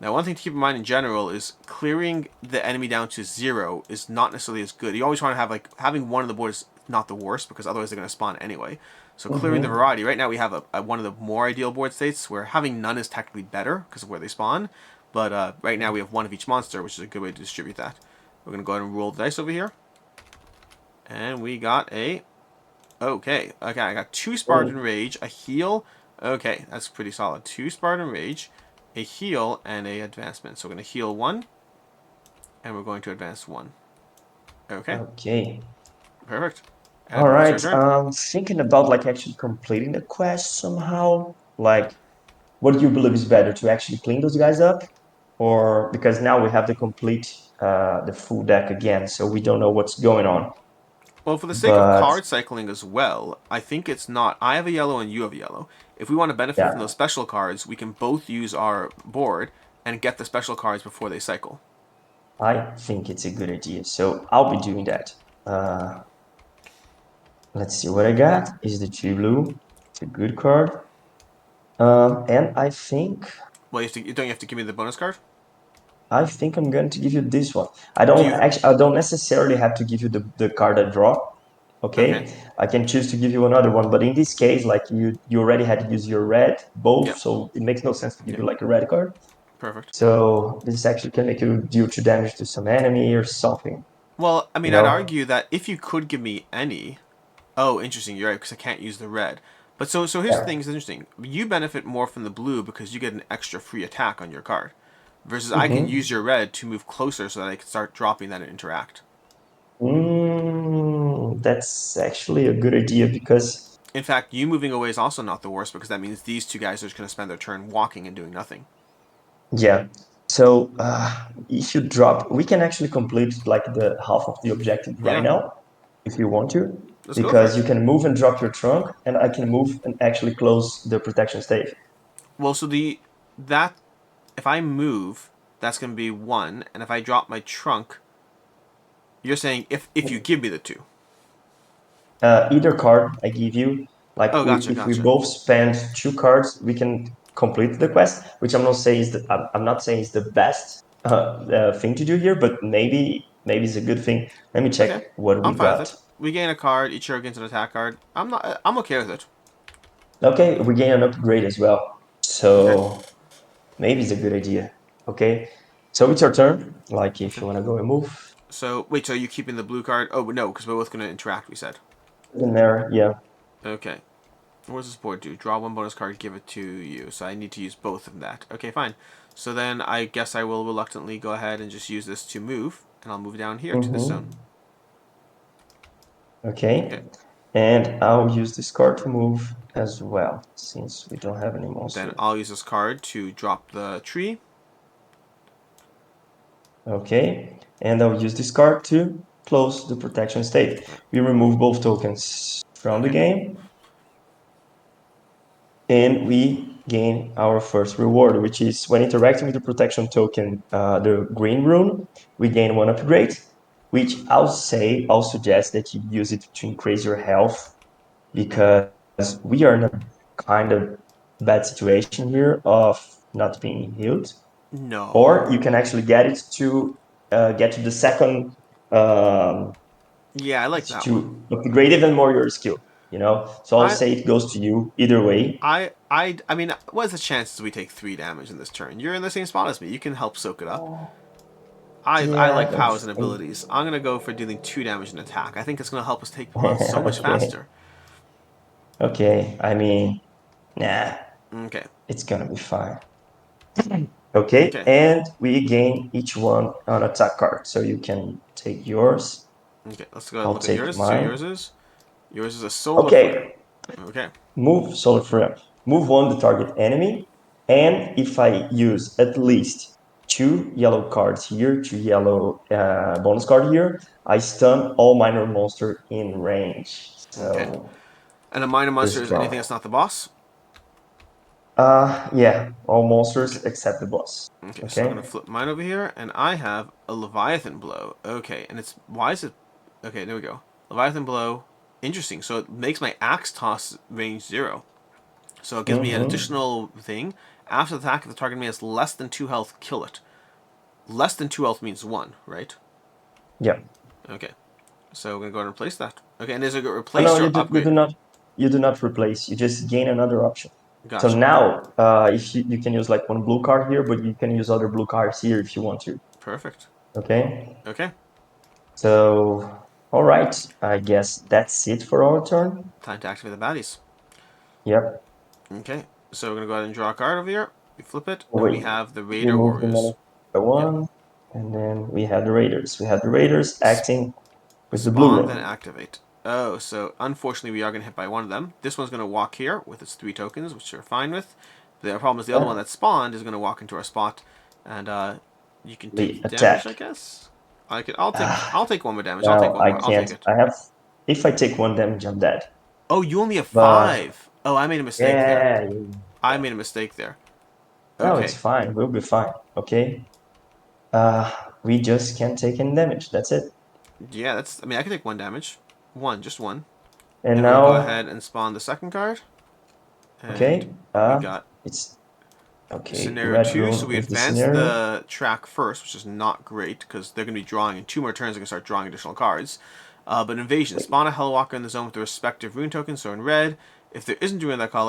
Now, one thing to keep in mind in general is clearing the enemy down to 0 is not necessarily as good. You always want to have, like, having 1 on the board is not the worst, because otherwise they're going to spawn anyway. So clearing the Mm-hmm. variety, right now we have one of the more ideal board states where having none is technically better because of where they spawn. But right now we have 1 of each monster, which is a good way to distribute that. We're going to go ahead and roll the dice over here. And we got a... Okay, I got 2 Spartan Oh, Rage, a heal. Okay, that's pretty solid. 2 Spartan Rage, a heal, and a advancement. So we're going to heal 1, and we're going to advance 1. Okay, okay. perfect. All And it's your right. turn. Thinking about like actually completing the quest somehow. Like, what do you believe is better to actually clean those guys up, or because now we have to complete the full deck again, so we don't know what's going on. Well, for the sake of But card cycling as well, I think it's not. I have a yellow and you have a yellow. If we want to benefit from those yeah, special cards, we can both use our board and get the special cards before they cycle. I think it's a good idea. So I'll be doing that. Uh, let's see what I got. Is the tree blue? It's a good card. And Well, don't you have to give me the bonus card? I think I'm going to give you this one. Do you? I don't necessarily have to give you the card I draw. Okay. Okay, I can choose to give you another one, but in this case, like you already had to use your red both, Yep. so it makes no sense to give Yep. you like a red card. Perfect. So this actually can make you deal 2 damage to some enemy or something, Well, I you mean, I'd know? argue that if you could give me any. Oh, interesting. You're right because I can't use the red. But so here's the Yeah. thing. It's interesting. You benefit more from the blue because you get an extra free attack on your card, versus I can Mm-hmm. use your red to move closer so that I can start dropping that and interact. That's actually a good idea because In fact, you moving away is also not the worst because that means these 2 guys are just going to spend their turn walking and doing nothing. yeah. So if you drop, we can actually complete like the half of the objective right Yeah, now if you want to, let's go for because you it. can move and drop your trunk, and I can move and actually close the protection stave. Well, so that if I move, that's going to be 1, and if I drop my trunk, you're saying if you give me the 2. Either card I give you, like Oh, gotcha, if we gotcha. both spend 2 cards, we can complete the quest. Which I'm not saying is I'm not saying is the best thing to do here, but maybe it's a good thing. Let me check Okay, what we I'm fine with got. it. We gain a card. Each hero gains an attack card. I'm not. I'm okay with it. Okay, we gain an upgrade as well, Okay. so maybe it's a good idea. Okay, so it's your turn. Like if Okay. you wanna go and move So wait. So are you keeping the blue card? Oh no, because we're both going to interact. We said. in there, yeah. Okay. What does this board do? Draw 1 bonus card, give it to you. So I need to use both of that. Okay, fine. So then I guess I will reluctantly go ahead and just use this to move, and I'll move down here to this zone. Mm-hmm. Okay. Okay. And I'll use this card to move as well, since we don't have any Then monster. I'll use this card to drop the tree. Okay, and I'll use this card to close the protection state. We remove both tokens from the Okay. game, and we gain our first reward, which is when interacting with the protection token, the green rune, we gain 1 upgrade, which I'll suggest that you use it to increase your health, because we are in a kind of bad situation here of not being healed. Or No. you can actually get it to get to the second Yeah, I like that one. to upgrade even more your skill. So I'll I say it goes to you either way. I mean, what's the chances we take 3 damage in this turn? You're in the same spot as me. You can help soak it up. I Yeah, like powers and abilities. I'm gonna go for dealing 2 damage in attack. I think it's gonna help us take them on so much okay. faster. Okay. I mean, nah, Okay. it's gonna be fine. Okay, Okay. and we gain each one an attack card. So you can take yours. Okay. Let's go ahead and I'll look at take yours. So mine. yours is a solar flare. Okay, Okay. move solar flare. Move one the target enemy, and if I use at least 2 yellow cards here, 2 yellow bonus card here, I stun all minor monster in range. Okay. So And a minor let's monster is anything go. that's not the boss. Yeah, all Okay. monsters except the boss. Okay. So I'm gonna Okay. flip mine over here, and I have a Leviathan blow. Okay. And it's why is it? Okay. There we go. Leviathan blow. Interesting. So it makes my axe toss range 0. So it gives me an Mm-hmm. additional thing. After the attack, if the target enemy has less than 2 health, kill it. Less than 2 health means 1, right? Yeah. Okay. So we're going to go ahead and replace that. Okay, and is it Oh, no, replaced or upgraded? you do not replace. You just gain another option. So Gotcha. now, if you can use like one blue card here, but you can use other blue cards here if you want to. Perfect. Okay. Okay, So, all right. I guess that's it for our turn. time to activate the baddies. Yep. Okay, so we're going to go ahead and draw a card over here. We flip it, Oh, and we wait. have the Raider Remove the Warriors. mana by Yep. one, and then we have the Raiders. We have the Raiders acting with the blue Spawn, then rune. activate. Oh, so unfortunately we are going to hit by one of them. This one's going to walk here with its 3 tokens, which you're fine with. The problem is the other one Yeah. that spawned is going to walk into our spot, and you can The take damage, I attack. guess. I'll take Ah, I'll take one more damage. I'll take now one I more. I'll take can't. it. I have. If I take 1 damage, I'm dead. Oh, you only have But 5. Oh, I made a mistake there. yeah, I yeah. made a mistake there. No, it's Okay. fine. We'll be fine. Okay. Uh, we just can't take any damage. That's it. Yeah, that's. I mean, I can take 1 damage. One, just one. And And we're gonna go now, ahead and spawn the second card. And okay. we got It's okay. scenario Red 2. So rune we is the advance scenario. the track first, which is not great because they're gonna be drawing in 2 more turns. They can start drawing additional cards. But invasion. Wait. Spawn a Hellwalker in the zone with the respective rune token. So in red, if there isn't a rune of that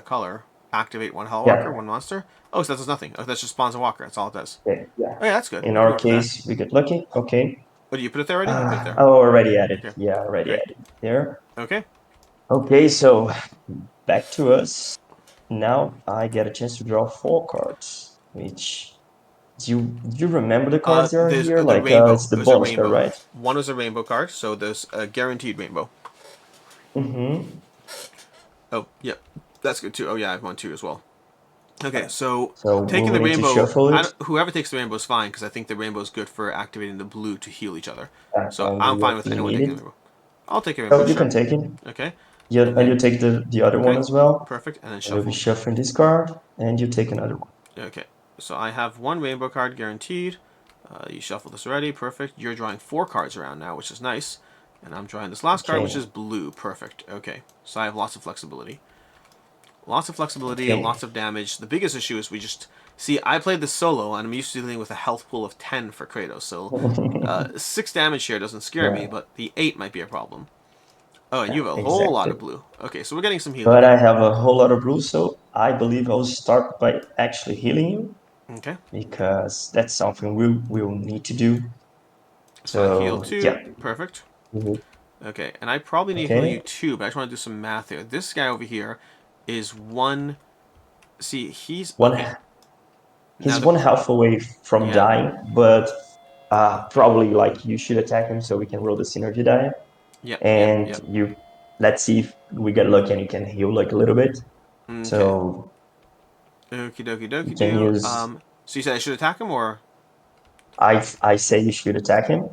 color, activate 1 Hellwalker, Yeah. 1 monster. Oh, so that does nothing. Oh, that just spawns a walker. That's all it does. Okay. Yeah. Oh yeah, that's good. In We can our go for that. case, we get lucky. Okay. Oh, did you put it there already? You put it there. I already added. Okay, Yeah, already great. added there. Okay. Okay, so back to us. Now I get a chance to draw 4 cards, which do you remember the cards that are There's here? the Like rainbow. it's the There's a bonus card, rainbow. right? One is a rainbow card, so there's a guaranteed rainbow. Mm-hmm. Oh, yeah, that's good too. Oh yeah, I have one too as well. Okay, so So we taking will the need to rainbow, shuffle it. whoever takes the rainbow is fine because I think the rainbow is good for activating the blue to heal each other. So And I'm fine you, with you anyone need taking the it. rainbow. I'll take a rainbow, Oh, you sure. can take it. Okay, Yeah, and and you then take the other one okay, as well. perfect, and then And you'll be shuffle. shuffling this card, and you take another one. Okay, so I have 1 rainbow card guaranteed. You shuffled this already, perfect. You're drawing 4 cards around now, which is nice. And I'm drawing this last card, which Okay. is blue, perfect. Okay, so I have lots of flexibility. Lots of flexibility and Okay. lots of damage. The biggest issue is we just... See, I played this solo, and I'm used to dealing with a health pool of 10 for Kratos, so 6 damage here doesn't scare me, Yeah. but the 8 might be a problem. Oh, and Yeah. you have a whole lot of Exactly. blue. Okay, so we're getting some healing But here. I have a whole lot of blue, so I believe I'll start by actually healing you, Okay, because that's something we'll need to do. so I heal So 2. yeah. Perfect. Mhm. Okay, and I probably need to heal you Okay. too, but I just want to do some math here. This guy over here is 1... See, he's... Okay, One now he's the... 1 health away from Yeah, dying, but probably like you should attack him so we can roll the synergy die. Yep, yep, and yep. let's see if we get lucky and you can heal like a little bit. Okay. So Okie dokie you dokie can do. use. So you said I should attack him or I say you should attack him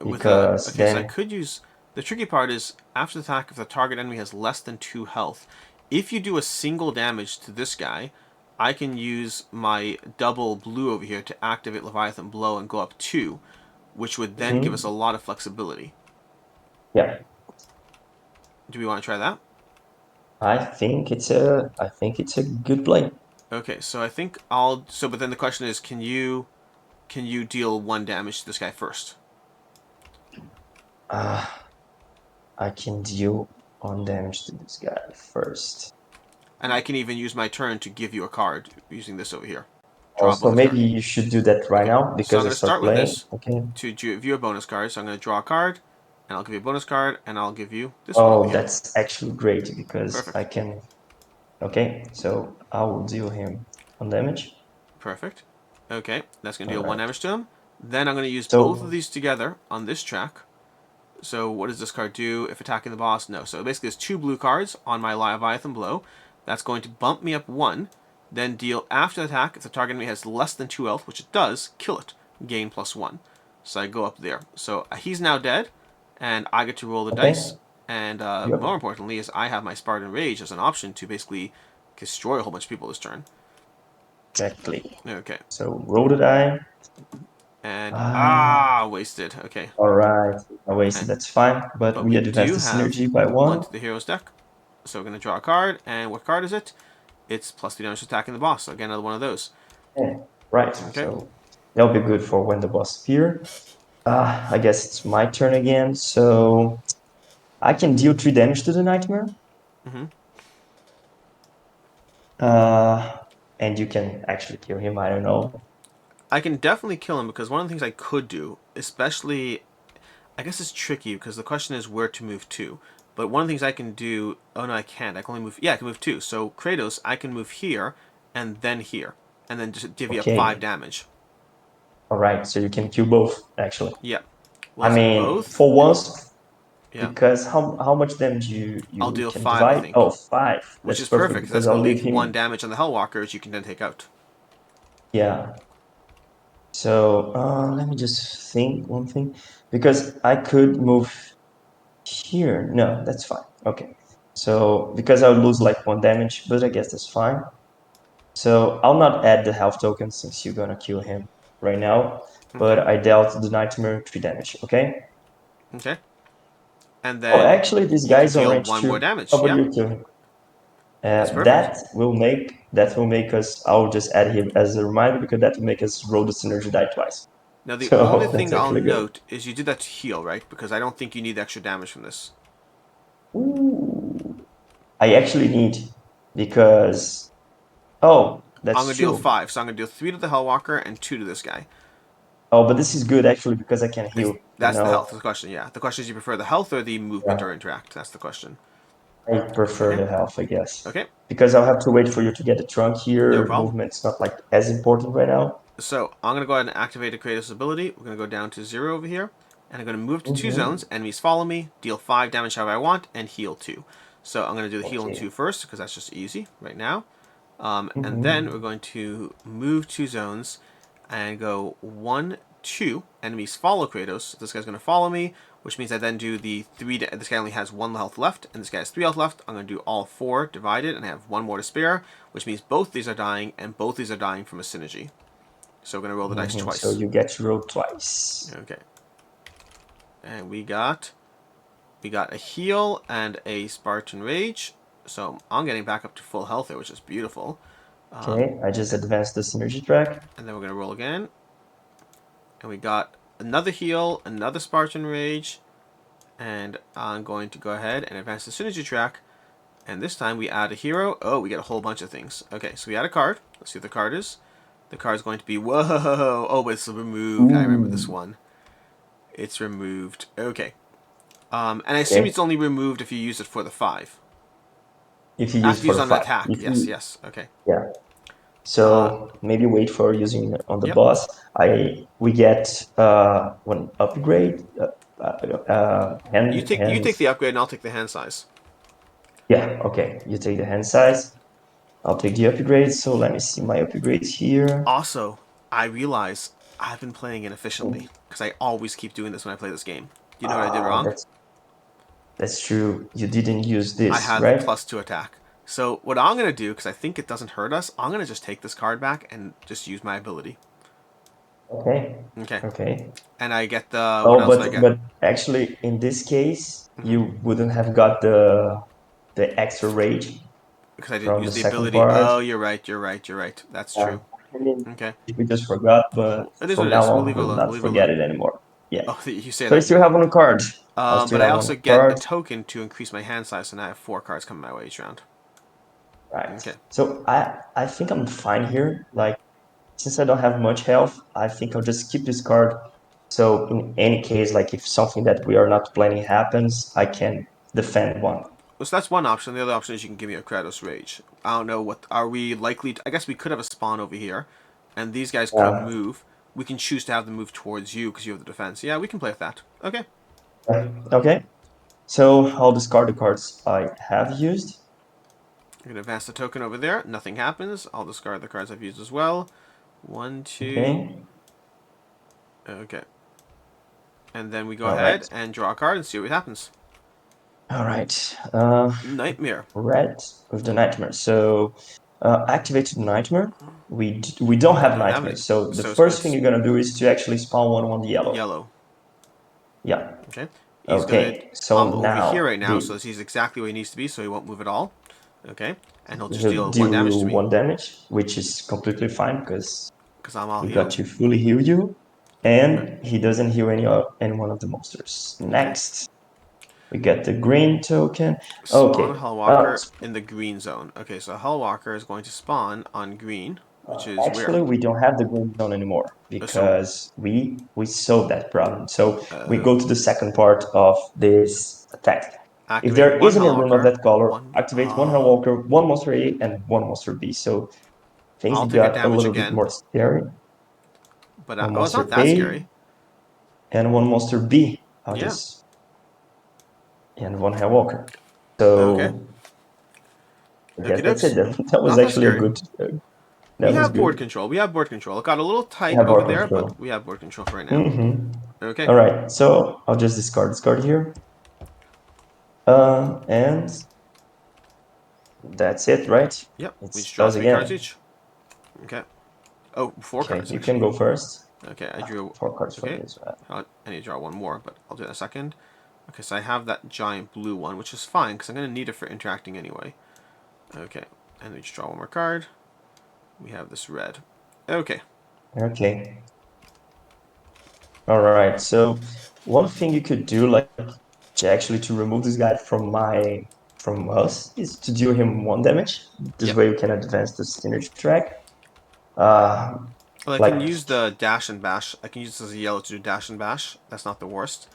with a? because Okay, so I then. could use. The tricky part is after the attack, if the target enemy has less than 2 health, if you do a single damage to this guy, I can use my double blue over here to activate Leviathan Blow and go up 2, which would then give us a Mhm. lot of flexibility. Yeah, Do we want to try that? I think it's a good play. Okay, so I think I'll. So, but then the question is, can you deal 1 damage to this guy first? Uh, I can deal 1 damage to this guy first. And I can even use my turn to give you a card using this over here. Draw a Also, bonus card. maybe you should do that right Okay, now so I'm because I going to start start with playing. this Okay. to view a bonus card. So I'm going to draw a card, and I'll give you a bonus card, and I'll give you this one over Oh, here. that's actually great because I Perfect. can. Okay, so I will deal him 1 damage. Perfect. Okay, that's going to All deal 1 damage right. to him. Then I'm going to use both of So these together on this track. So what does this card do if attacking the boss? No. So basically there's 2 blue cards on my Leviathan Blow. That's going to bump me up 1. Then deal after the attack, if the target enemy has less than 2 health, which it does, kill it. Gain +1. So I go up there. So he's now dead, and I get to roll the okay. dice. And more Yep. importantly is I have my Spartan Rage as an option to basically destroy a whole bunch of people this turn. Exactly. Okay. So roll the die. And Ah, wasted. Okay. all right. I And wasted. That's fine. But but we we advance do the have synergy by 1 one. to the hero's deck. So we're going to draw a card, and what card is it? It's +3 damage attacking the boss. So again, another one of those. Yeah. Right. Okay. So that'll be good for when the boss appear. I guess it's my turn again. So I can deal 3 damage to the nightmare. hmm Uh, and you can actually kill him. I don't know. I can definitely kill him because one of the things I could do, especially, I guess it's tricky because the question is where to move to. But one of the things I can do, oh no, I can't. I can only move, yeah, I can move 2. So Kratos, I can move here and then just divvy up 5 Okay. damage. All right. So you can kill both actually. Yeah. I Was it mean, both? for once, Yeah. because how much damage you I'll you deal can 5, I divide? think. Oh, 5. Which That's is perfect perfect. That's because going I'll to leave leave 1 him. damage on the Hellwalkers you can then take out. Yeah. So let me just think one thing because I could move here. No, that's fine. Okay. So because I would lose like 1 damage, but I guess that's fine. So I'll not add the health token since you're gonna kill him right now. But Okay. I dealt the nightmare 3 damage. Okay. Okay. And Oh, then actually, this you can guy's on deal range 1 more too. How damage. about Yeah. you kill him? That's perfect. That will make us. I'll just add him as a reminder because that will make us roll the synergy die twice. Now, the only So thing that's I'll actually good. note is you did that to heal, right? Because I don't think you need extra damage from this. Ooh. I actually need because oh, I'm that's going to deal true. 5. So I'm going to deal 3 to the Hellwalker and 2 to this guy. Oh, but this is good actually because I can heal. You That's the know, health. The question, yeah. The question is you prefer the health or the movement yeah, or interact. That's the question. I prefer Okay. the health, I guess, Okay. because I'll have to wait for you to get the trunk No here. problem. Movement's not like as important right now. So I'm going to go ahead and activate a Kratos ability. We're going to go down to 0 over here. And I'm going to move to 2 Mm-hmm. zones. Enemies follow me, deal 5 damage however I want, and heal 2. So I'm going to do the heal in Okay. 2 first because that's just easy right now. And then Mm-hmm. we're going to move 2 zones and go 1, 2. Enemies follow Kratos. This guy's going to follow me, which means I then do the 3. This guy only has 1 health left, and this guy has 3 health left. I'm going to do all 4 divided, and I have 1 more to spare, which means both these are dying, and both these are dying from a synergy. So we're going to roll the dice Mm-hmm. So twice. you get to roll twice. Okay. And we got a heal and a Spartan Rage. So I'm getting back up to full health here, which is beautiful. Okay, I just advanced the synergy track. And then we're going to roll again. And we got another heal, another Spartan Rage. And I'm going to go ahead and advance the synergy track. And this time we add a hero. Oh, we get a whole bunch of things. Okay, so we add a card. Let's see what the card is. The card is going to be, whoa, oh, but it's removed. I remember this Ooh. one. It's removed. Okay. And I assume Okay. it's only removed if you use it for the 5. If you I have use to for use the it on an five, attack. if Yes, you yes. Okay. yeah. Uh, So maybe wait for using on the yep. boss. We get one upgrade. You take hands. the upgrade and I'll take the hand size. Yeah, okay. You take the hand size. I'll take the upgrade. So let me see my upgrades here. Also, I realize I've been playing inefficiently because I always keep doing this when I play this game. Do you know what I did wrong? That's true. You didn't use I this, had the right? +2 attack. So what I'm going to do, because I think it doesn't hurt us, I'm going to just take this card back and just use my ability. Okay. Okay. Okay. And I get the... What Oh, else do I get? but actually, in this case, you wouldn't have got the extra rage Because I didn't from use the the second ability. part. Oh, you're right, you're right, you're right. That's I true. mean, Okay. we just forgot, but It is what from it now is. We'll on, leave it we'll alone. We'll not leave it alone. forget it anymore. Yeah. Oh, you say So I that. still have one card. I But still I have also one get a card. token to increase my hand size, and I have 4 cards coming my way each round. Right. Okay. So I think I'm fine here. Like, since I don't have much health, I think I'll just keep this card. So in any case, like if something that we are not planning happens, I can defend one. So that's one option. The other option is you can give me a Kratos Rage. I don't know what... Are we likely... I guess we could have a spawn over here, and these guys could Yeah. move. We can choose to have them move towards you because you have the defense. Yeah, we can play with that. Okay. Okay. So I'll discard the cards I have used. I'm going to advance the token over there. Nothing happens. I'll discard the cards I've used as well. 1, 2... Okay. Okay. And then we go All right. ahead and draw a card and see what happens. All right. Nightmare. Red with the nightmare. So activate the nightmare. We don't have Don't have any. nightmares. So the So first thing it's you're gonna do is to actually spawn one on the yellow. yellow. Yeah. Okay. He's gonna... Okay. So I'm over here now right now, so he's exactly where he needs to be, so he won't move at all. Okay. And he'll just he'll deal 1 deal damage you to me. 1 damage, which is completely fine because Because I'm all we got healed. to fully heal you, and he doesn't heal any one of the monsters. Okay. Next, we get the green token. Spawn a Okay. Hellwalker in the green zone. Okay, so Hellwalker is going to spawn on green, which is where? Actually, we don't have the green zone anymore So, because we solved that problem. So we uh, go to the second part of this attack. If activate there 1 isn't a rune of Hellwalker. that color, 1... activate one Walker, one Monster A, and one Monster B. So things I'll take a got a damage little bit again. more scary. But, One oh, it's not Monster that A scary. and one Monster B. I'll Yeah. just and one Walker. Okay. So I Okie guess that's it. dokes. That was Not that actually a scary. good. We That was have board good. control. We have board control. It got a little I tight have over our there, but control. we have board control for right now. Mm-hmm. Okay. All right, so I'll just discard here. And that's it, right? Yep. We It's just draw us 3 cards again. each. Okay. Oh, 4 Okay, cards, you can actually. go first. Okay, I drew... 4 cards for me Okay. as well. I need to draw 1 more, but I'll do it in a second. Okay, so I have that giant blue one, which is fine, because I'm going to need it for interacting anyway. Okay, and we just draw 1 more card. We have this red. Okay. Okay. All right. So one thing you could do, like to remove this guy from us, is to deal him 1 damage. This Yep. way you can advance the synergy track. Uh, Well, I can like use the dash and bash. I can use this as a yellow to do dash and bash. That's not the worst.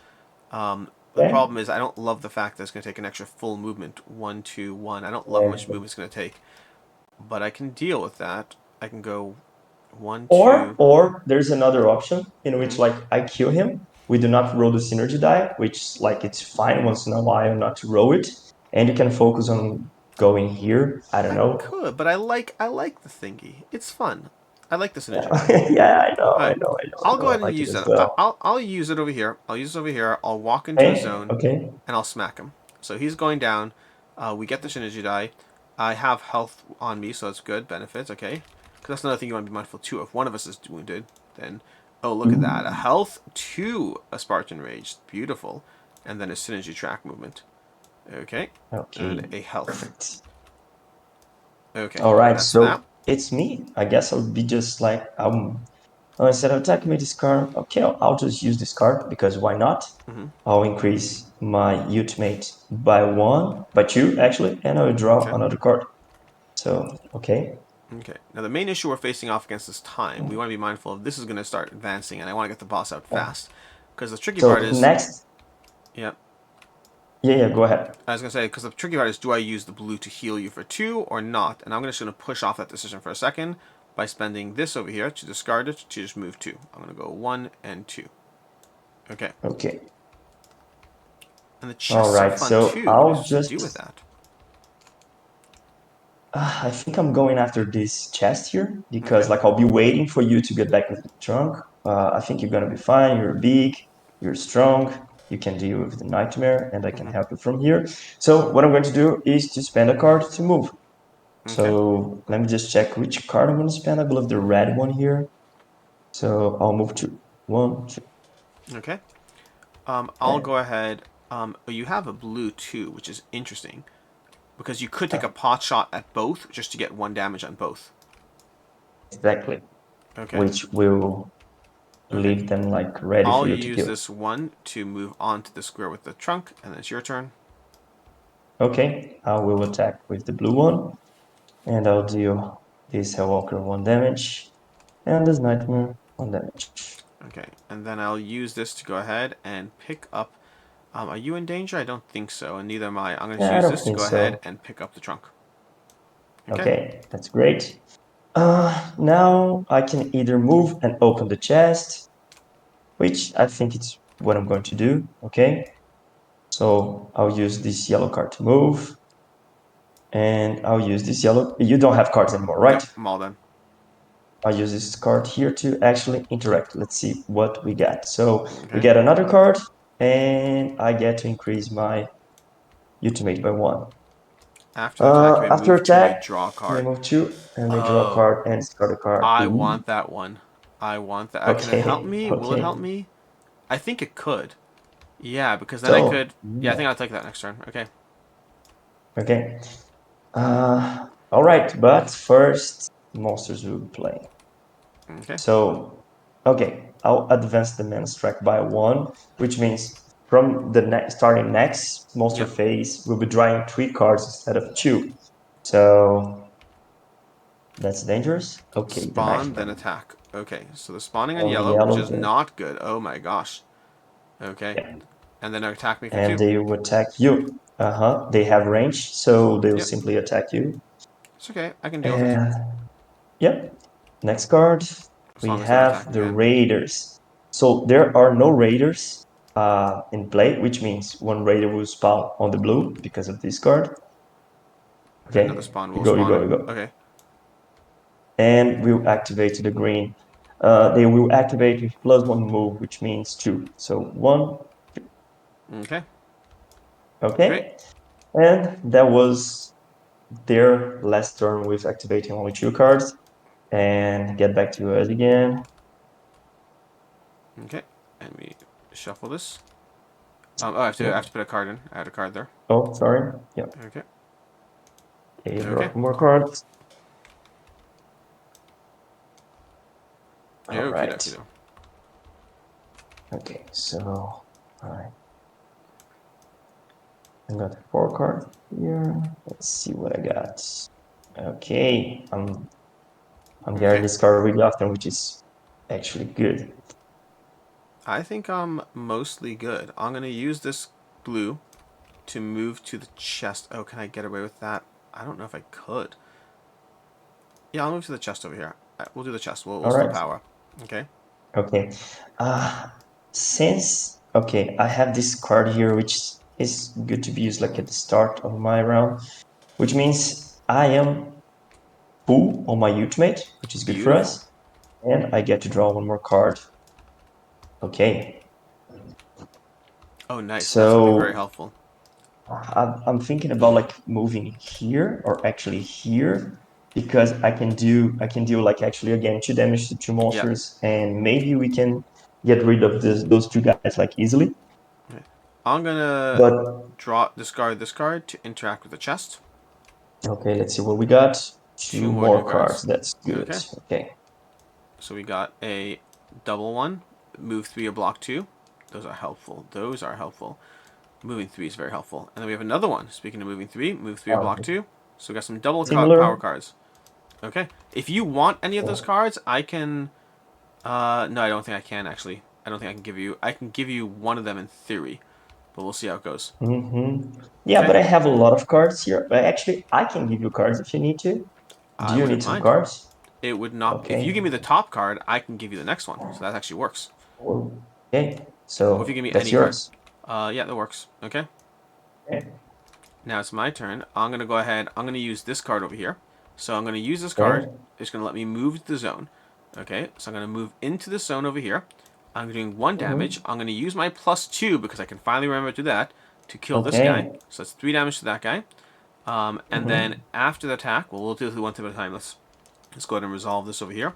The okay. problem is I don't love the fact that it's going to take an extra full movement. 1, 2, 1. I don't love how much movement it's going to take. But I can deal with that. I can go 1, 2. Or there's another option in which like I kill him. We do not roll the synergy die, which like it's fine once in a while not to roll it, and you can focus on going here. I don't I know. could, but I like the thingy. It's fun. I like the synergy die. Yeah, I know, I Alright. know, I know, I I'll know. go I ahead and like it use as that. well. I'll use it over here. I'll use it over here. I'll walk into a Okay, zone, okay. and I'll smack him. So he's going down. We get the synergy die. I have health on me, so that's good. Benefits, okay. Because that's another thing you want to be mindful too. If one of us is wounded, then... Oh, look at that. A health to a Spartan Rage. Beautiful. And then a synergy track movement. Okay. Okay, And a health. perfect. Okay, All right, that's so that. it's me. I guess I'll be just like instead of attacking me this card, okay, I'll just use this card because why not? I'll increase my ultimate by 1, by 2 actually, and I'll draw Okay. another card. So okay. Okay. Now the main issue we're facing off against is time. We want to be mindful of this is going to start advancing, and I want to get the boss out fast. Because the tricky part So is... next, Yep. yeah, go ahead. I was going to say, because the tricky part is, do I use the blue to heal you for 2 or not? And I'm just going to push off that decision for a second by spending this over here to discard it to just move 2. I'm going to go 1 and 2. Okay. Okay. And the All chests are right, fun so too. What are you I'll supposed to do with just. that? I think I'm going after this chest here because, Okay. like, I'll be waiting for you to get back with the trunk. I think you're gonna be fine. You're big, you're strong, you can deal with the nightmare, and I can help you from here. So, what I'm going to do is to spend a card to move. Okay. So, let me just check which card I'm going to spend. I believe the red one here. So, I'll move to 1, 2. Okay. I'll Okay. go ahead. You have a blue too, which is interesting because you could take a Uh, pot shot at both just to get 1 damage on both. exactly. Okay. Which will Okay. leave them like ready I'll for you to use kill. this one to move on to the square with the trunk, and then it's your turn. Okay, I will attack with the blue one, and I'll deal this Hellwalker 1 damage, and this Nightmare 1 damage. Okay. And then I'll use this to go ahead and pick up. Are you in danger? I don't think so, and neither am I. I'm going to Yeah, I use don't this to think go ahead so. and pick up the trunk. Okay. Okay, that's great. Now I can either move and open the chest, which I think it's what I'm going to do. Okay, so I'll use this yellow card to move, and I'll use this yellow. You don't have cards anymore, right? Yep, I'm all done. I'll use this card here to actually interact. Let's see what we got. So we Okay. get another card, and I get to increase my ultimate by 1. After the attack, you may After move two, may attack, draw a you card. move 2, and they draw a Oh, card and discard a card. I Ooh. want that one. I want that. Can it help Okay, me? Will it okay. help me? I think it could. Yeah, because then I So, could. Yeah, I think I'll take that next turn. Okay. okay. All right, but first, monsters will play. Okay. So, okay, I'll advance the mana strike by 1, which means from the starting next monster Yep. phase, we'll be drawing 3 cards instead of 2. So that's dangerous. Okay, the Spawn, nightmare. then attack. Okay, so the spawning on On the yellow, which yellow, is not good. Oh my gosh. Okay. yeah, And then attack me for and 2. they will attack you. They have range, so they'll Yep. simply attack you. It's okay. I can deal with it. And yep, next card, As we long as they don't attack have me the again. Raiders. So there are no Raiders in play, which means one Raider will spawn on the blue because of this card. Okay, another Okay, spawn you will go, you spawn go, it. you go. Okay. And we'll activate the green. They will activate with +1 move, which means 2. So 1, Okay. Great. okay. And that was their last turn with activating only 2 cards. And get back to us again. Okay. And we shuffle this. I have Yep. to put a card in. I had a card there. Oh, sorry. Yep. Okay. Okay, Okay. draw more cards. All Okay, right. dokie, though. Okay, so all right. I got 4 cards here. Let's see what I got. Okay, I'm getting Okay. this card really often, which is actually good. I think I'm mostly good. I'm going to use this blue to move to the chest. Oh, can I get away with that? I don't know if I could. Yeah, I'll move to the chest over here. We'll do the chest. We'll All still right. power up. Okay. Okay. Since okay, I have this card here, which is good to be used like at the start of my round, which means I am full on my ultimate, which is good for Beautiful. us, and I get to draw 1 more card. Okay. Oh, nice. That's going to be very So helpful. I'm thinking about like moving here or actually here because I can do like actually again 2 damage to 2 Yep. monsters and maybe we can get rid of those 2 guys like easily. Okay. I'm going to But discard this card to interact with the chest. okay, let's see what we got. 2 2 more new more cards. cards. That's good. Okay. Okay. So we got a double one. Move 3 or block 2. Those are helpful. Those are helpful. Moving 3 is very helpful. And then we have another one. Speaking of moving 3, move 3 or block 2. So we got some double power Similar. cards. Okay. If you want any of those cards, I can... no, I don't think I can, actually. I don't think I can give you... I can give you one of them in theory. But we'll see how it goes. Yeah, Okay. but I have a lot of cards here. But actually, I can give you cards if you need to. Do I you wouldn't need some mind. cards? It would not... If you Okay. give me the top card, I can give you the next one. So that actually works. Okay. Or if you So give me that's any card. yours. Yeah, that works. Okay. Okay. Now it's my turn. I'm going to go ahead. I'm going to use this card over here. So I'm going to use this card. Okay. It's going to let me move to the zone. Okay, so I'm going to move into the zone over here. I'm doing 1 damage. Mhm. I'm going to use my +2 because I can finally remember to do that to kill this guy. Okay. So that's 3 damage to that guy. And then Mhm. after the attack, we'll do it one step at a time. Let's go ahead and resolve this over here.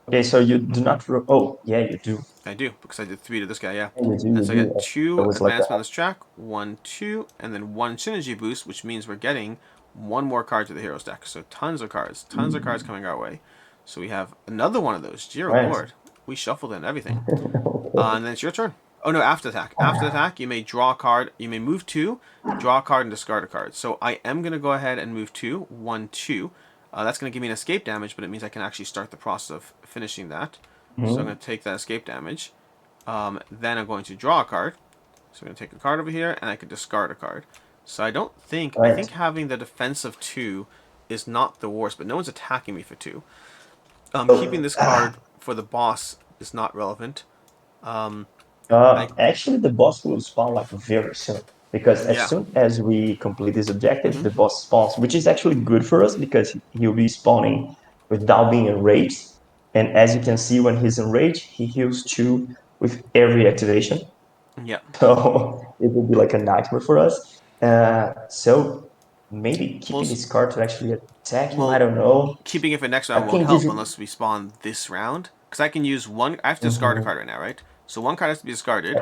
Okay, so you do not. Oh, yeah, you do. I do, because I did 3 to this guy, yeah. Yeah, you do. And You so I do. get 2 That was like advancement on that. this track, 1, 2, and then 1 synergy boost, which means we're getting 1 more card to the hero's deck. So tons of cards coming our way. So we have another one of those. Dear Right. Lord, we shuffled in everything. Okay. And then it's your turn. Oh no, after attack. After attack, you may draw a card. You may move 2, draw a card, and discard a card. So I am going to go ahead and move 2, 1, 2. That's going to give me an escape damage, but it means I can actually start the process of finishing that. So I'm going Mhm. to take that escape damage. Then I'm going to draw a card. So I'm going to take a card over here, and I can discard a card. So I think Right. having the defense of 2 is not the worst, but no one's attacking me for 2. Keeping So, this card for the boss is not relevant. I actually, the boss will spawn like very soon because as Yeah. soon as we complete this objective, Mm-hmm. the boss spawns, which is actually good for us because he'll be spawning without being enraged. And as you can see, when he's enraged, he heals 2 with every activation. Yeah. So it would be like a nightmare for us. So maybe keeping Well, this card to actually attack him, I well, don't know. keeping it for next I round won't can give help you. unless we spawn this round. Because I can use one. I have to discard a Mhm. card right now, right? So one card has to be discarded,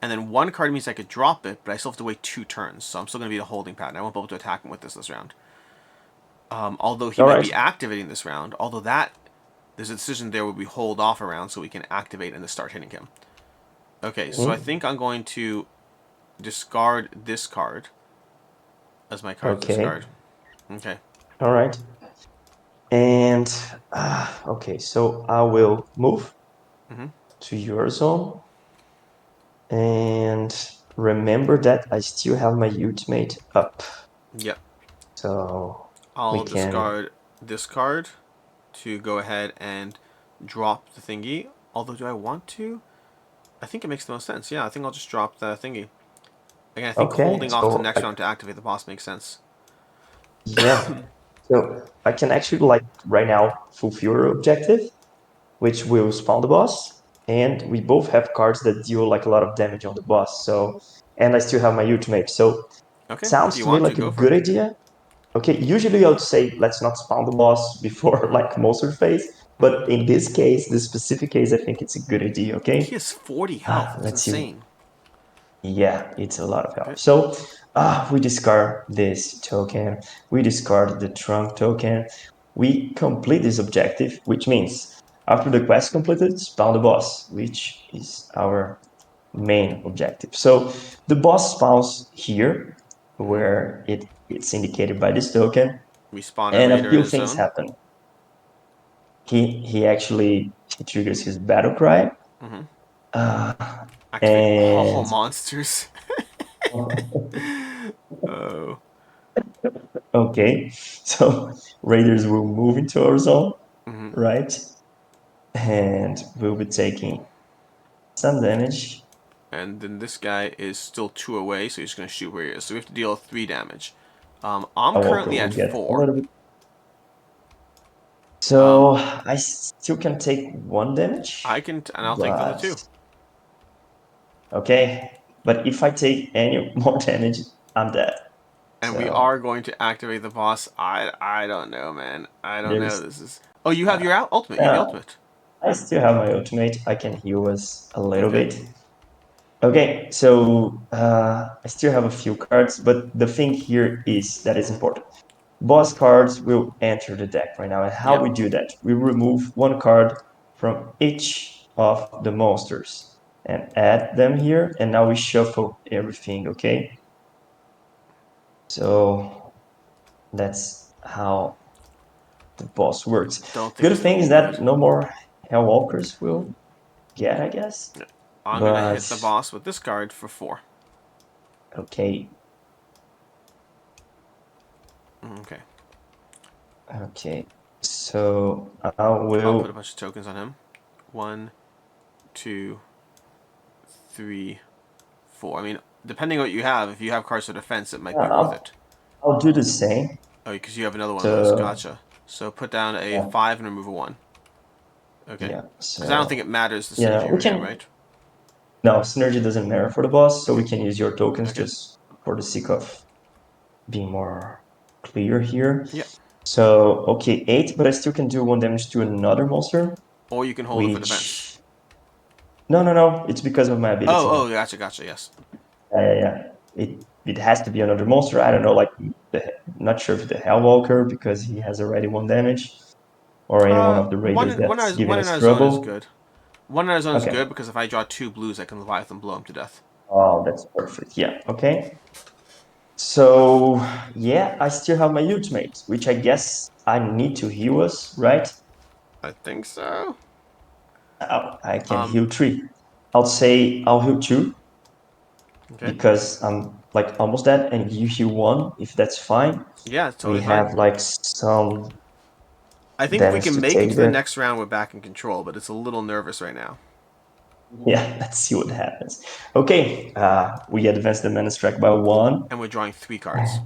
and then one card means I could drop it, but I still have to wait 2 turns. So I'm still going to be in a holding pattern. I won't be able to attack him with this round. Although he All might right. be activating this round. Although there's a decision there where we hold off a round so we can activate and then start hitting him. Okay, so I Mhm. think I'm going to discard this card as my card to Okay. discard. Okay. All right. And okay, so I will move Mm-hmm. to your zone. And remember that I still have my ultimate up. Yep. So we I'll can. discard this card to go ahead and drop the thingy. Although, do I want to? I think it makes the most sense. Yeah, I think I'll just drop the thingy. Again, I think Okay, holding off to the so next round to activate the boss makes sense. yeah. So I can actually like right now fulfill your objective, which will spawn the boss. And we both have cards that deal like a lot of damage on the boss. So and I still have my ultimate. So Okay, if sounds you to me want to, like a go for good it. idea. Okay, usually I would say let's not spawn the boss before like monster phase, Mm-hmm. but in this case, this specific case, I think it's a good idea. He Okay, has 40 health. That's let's see. insane. Yeah, it's a lot of Okay. help. So we discard this token, we discard the trunk token, we complete this objective, which means after the quest completed, spawn the boss, which is our main objective. So the boss spawns here, Mm-hmm. where it's indicated by this token, We spawn a and a raider in few his things zone. happen. He actually triggers his battle cry, Mm-hmm. uh, Activate all and monsters. Oh. okay, so raiders will move into our zone, Mm-hmm. right? And we'll be taking some damage. And then this guy is still 2 away, so he's going to shoot where he is. So we have to deal 3 damage. I'm A walker currently will at get a 4. little bit. Um, So I still can take 1 damage, and I'll take the other but 2. okay. But if I take any more damage, I'm dead. And we So are going to activate the boss. I don't know, man. I don't know. there's This is. Oh, you have uh, your ultimate. You have the uh, ultimate. I still have my ultimate. I can heal us a little Okay. bit. Okay, so I still have a few cards, but the thing here is that is Mm-hmm. important. Boss cards will enter the deck right now, and how Yep. we do that? We remove 1 card from each of the monsters and add them here, and now we shuffle everything, okay? So that's how the boss works. Don't think Good it's gonna thing is look that good. no more Hellwalkers will get, I guess. I'm gonna But hit the boss with this card for 4. okay, Okay. okay. So I I'll put a will. bunch of tokens on him. 1, 2, 3, 4. I mean, depending on what you have, if you have cards for defense, it might Yeah, be worth it. I'll do the same. Oh, because you have another one of those. So Gotcha. So put down a yeah, 5 and remove a 1. Okay. yeah. Because I don't think it So matters the synergy yeah, we right now, can. right? No, synergy doesn't matter for the boss, so we can use your tokens Okay. just for the sake of being more clear here. Yeah. So okay, 8, but I still can do 1 damage to another monster, Or you can hold it for defense. which no, it's because of my ability. Oh, gotcha, yes. Yeah. It has to be another monster. I don't know, like not sure if the Hellwalker because he has already 1 damage, or any one of the One raiders in, that's giving one in us our zone is trouble. good. One in our zone is Okay. good because if I draw 2 blues, I can Leviathan blow him to death. Oh, that's perfect. Yeah. Okay. So yeah, I still have my ultimate, which I guess I need to heal us, right? I think so. Oh, I can Um, heal 3. I'll say I'll heal 2 okay. because I'm like almost dead, and you heal 1 if that's fine. Yeah, it's We totally fine. have like some I think if we damage can to make it take to the there. next round, we're back in control, but it's a little nervous right now. Yeah, let's see what happens. Okay, we advance the mana strike by 1, And we're drawing 3 cards.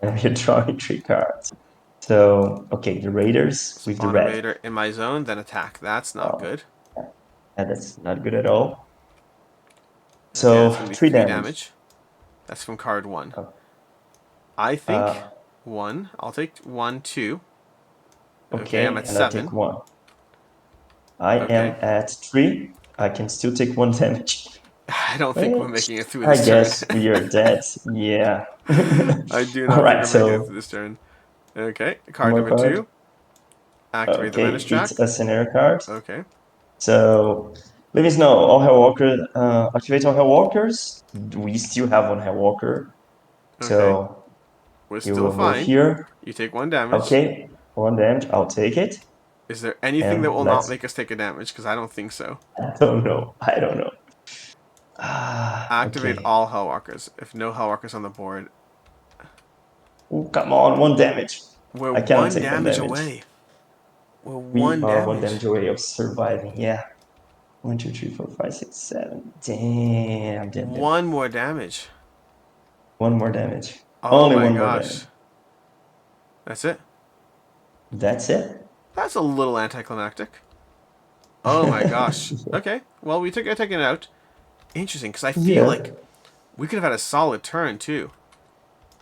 and we're drawing 3 cards. So, okay, the Raiders with the Spawn a red. raider in my zone, then attack. That's not Oh, good. and that's not good at all. Okay, So, that's going to be 3 3 damage. damage. That's from card 1. Oh, I think Uh, 1. I'll take 1, 2. Okay, I'm okay, at and I'll take 7. 1. I Okay. am at 3. I can still take 1 damage. I don't think we're Which making it through I this turn. guess we are dead. Yeah. I do All not think right, we're making it so through this turn. Okay, one card more number card. 2. Activate the menace Okay, track. it's a scenario card. Okay. So let me know. All Hellwalker, activate all Hellwalkers. We still have 1 Hellwalker. Okay. So We're he still will move fine. here. You take 1 damage. Okay, 1 damage. I'll take it. Is there anything that And will not let's. make us take a damage? Because I don't think so. I don't know. I don't know. Activate Okay. all Hellwalkers. If no Hellwalkers on the board, Ooh, come on, 1 damage. we're I cannot 1 take 1 damage damage. away. We're We 1 are 1 damage. damage away of surviving. Yeah. 1, 2, 3, 4, 5, 6, 7. Damn. Damn. 1 more damage. 1 more damage. Oh Only my 1 more damage. gosh. That's it? That's it. That's a little anticlimactic. Oh my gosh. Okay. Well, we took it out. Interesting, because I feel Yeah. like we could have had a solid turn too.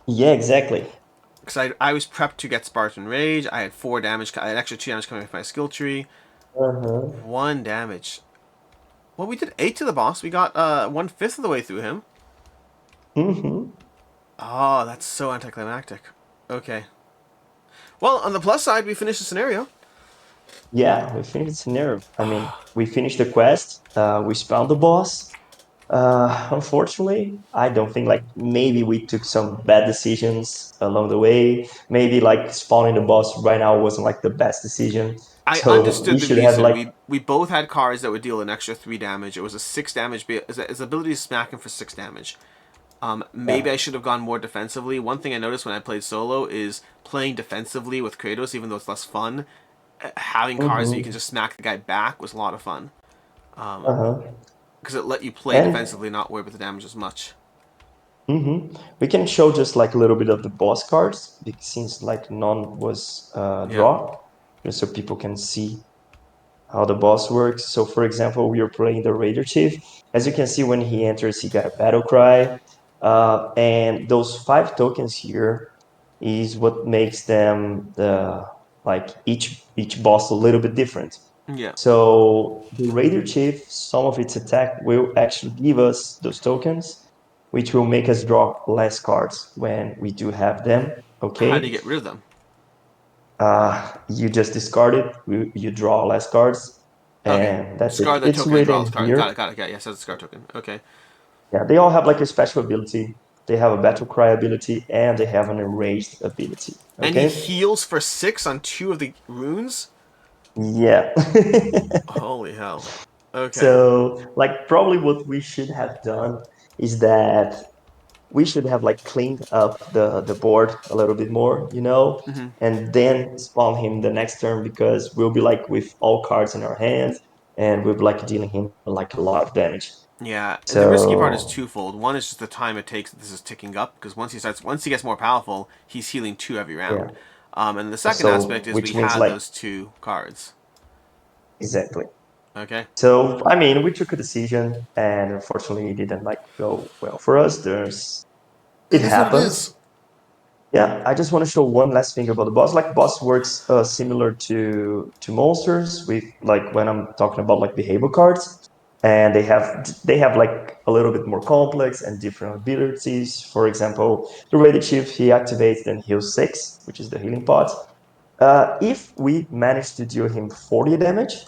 Yeah, exactly. Because I was prepped to get Spartan Rage. I had 4 damage. I had extra 2 damage coming from my skill tree. Uh-huh. 1 damage. Well, we did 8 to the boss. We got 1/5 of the way through him. Mm-hmm. Oh, that's so anticlimactic. Okay. Well, on the plus side, we finished the scenario. Yeah, we finished the scenario. I mean, we finished the quest. We spawned the boss. Unfortunately, I don't think like maybe we took some bad decisions along the way. Maybe like spawning the boss right now wasn't like the best decision. I So we understood the should have reason. like We both had cards that would deal an extra 3 damage. It was a 6 damage. His ability to smack him for 6 damage. Maybe yeah. I should have gone more defensively. One thing I noticed when I played solo is playing defensively with Kratos, even though it's less fun. Having cards that you can Mm-hmm. just smack the guy back was a lot of fun. Uh-huh. Because it let you play And defensively, not worry about the damage as much. we can show just like a little bit of the boss cards since like none was Yeah. draw, just so people can see how the boss works. So, for example, we are playing the Raider Chief. As you can see, when he enters, he got a battle cry, and those 5 tokens here is what makes them the like each boss a little bit different. Yeah. So the Raider Chief, some of its attack will actually give us those tokens, which will make us draw less cards when we do have them. How do you Okay, get rid of them? you just discard it. You draw less cards, Okay. and that's it. Discard the It's token and draw written the card. here. Got it. Yeah, yes, that's a discard token. Okay. Yeah, they all have like a special ability. They have a battle cry ability, and they have an erased ability. And he Okay. heals for 6 on 2 of the runes? Yeah. Holy hell. Okay. So, like, probably what we should have done is that we should have like cleaned up the board a little bit more, Mm-hmm. and then spawn him the next turn because we'll be like with all cards in our hands. and we're like dealing him like a lot of damage. Yeah, and the risky part is So twofold. One is just the time it takes that this is ticking up, because once he gets more powerful, he's healing 2 every yeah, round. And the second aspect so is we which means had like those 2 cards. exactly. Okay. So I mean, we took a decision, and unfortunately, it didn't like go well for us. It It is what it happens. is. Yeah, I just want to show one last thing about the boss. Like boss works similar to monsters with like when I'm talking about like behavior cards, and they have like a little bit more complex and different abilities. For example, the Rated Chief he activates then heals 6, which is the healing pot. If we manage to deal him 40 damage,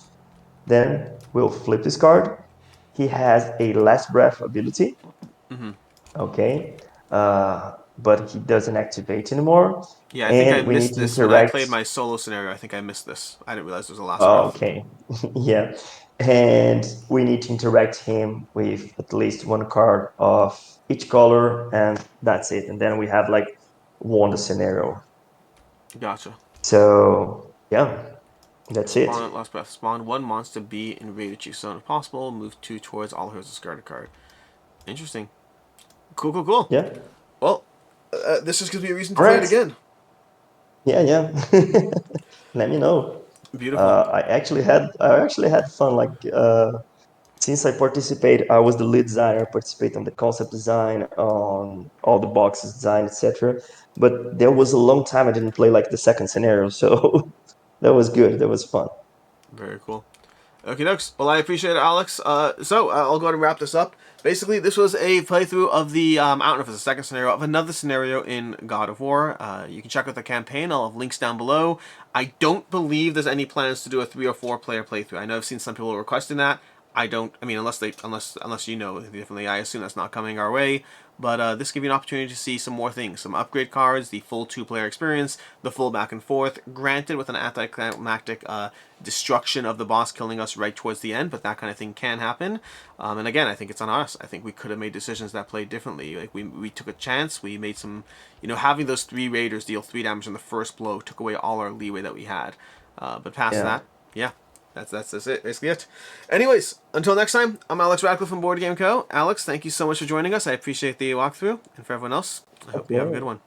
then we'll flip this card. He has a last breath ability. Hmm. Okay, but he doesn't activate anymore, Yeah, I think I and we need missed to this when I interact. played my solo scenario. I think I missed this. I didn't realize there was a last Oh, breath. okay, yeah, and we need to interact him with at least one card of each color, and that's it. And then we have like won the scenario. Gotcha. So yeah, that's it. Spawn at last breath. Spawn 1 monster B in rated chief zone if possible. Move 2 towards all heroes discard a card. Interesting. Cool, cool, cool. Yeah. Well, this just gives me a reason to All play it right. again. Yeah, yeah. Let me know. Beautiful. I actually had fun. Like since I participate, I was the lead designer. I participate on the concept design, on all the boxes design, etc. But there was a long time I didn't play like the second scenario, so that was good. That was fun. Very cool. Okay, dokes. Well, I appreciate it, Alex. I'll go ahead and wrap this up. Basically, this was a playthrough of the, I don't know if it's a second scenario, of another scenario in God of War. You can check out the campaign. I'll have links down below. I don't believe there's any plans to do a 3 or 4 player playthrough. I know I've seen some people requesting that. I don't. I mean, unless you know differently, I assume that's not coming our way. But this gives you an opportunity to see some more things, some upgrade cards, the full 2 player experience, the full back and forth. Granted, with an anticlimactic destruction of the boss killing us right towards the end, but that kind of thing can happen. And again, I think it's on us. I think we could have made decisions that played differently. Like we took a chance. We made some, having those 3 raiders deal 3 damage in the first blow took away all our leeway that we had. But past Yeah. that, yeah. That's it. Basically it. Anyways, until next time, I'm Alex Radcliffe from Board Game Co. Alex, thank you so much for joining us. I appreciate the walkthrough. And for everyone else, I hope you have a Okay. good one.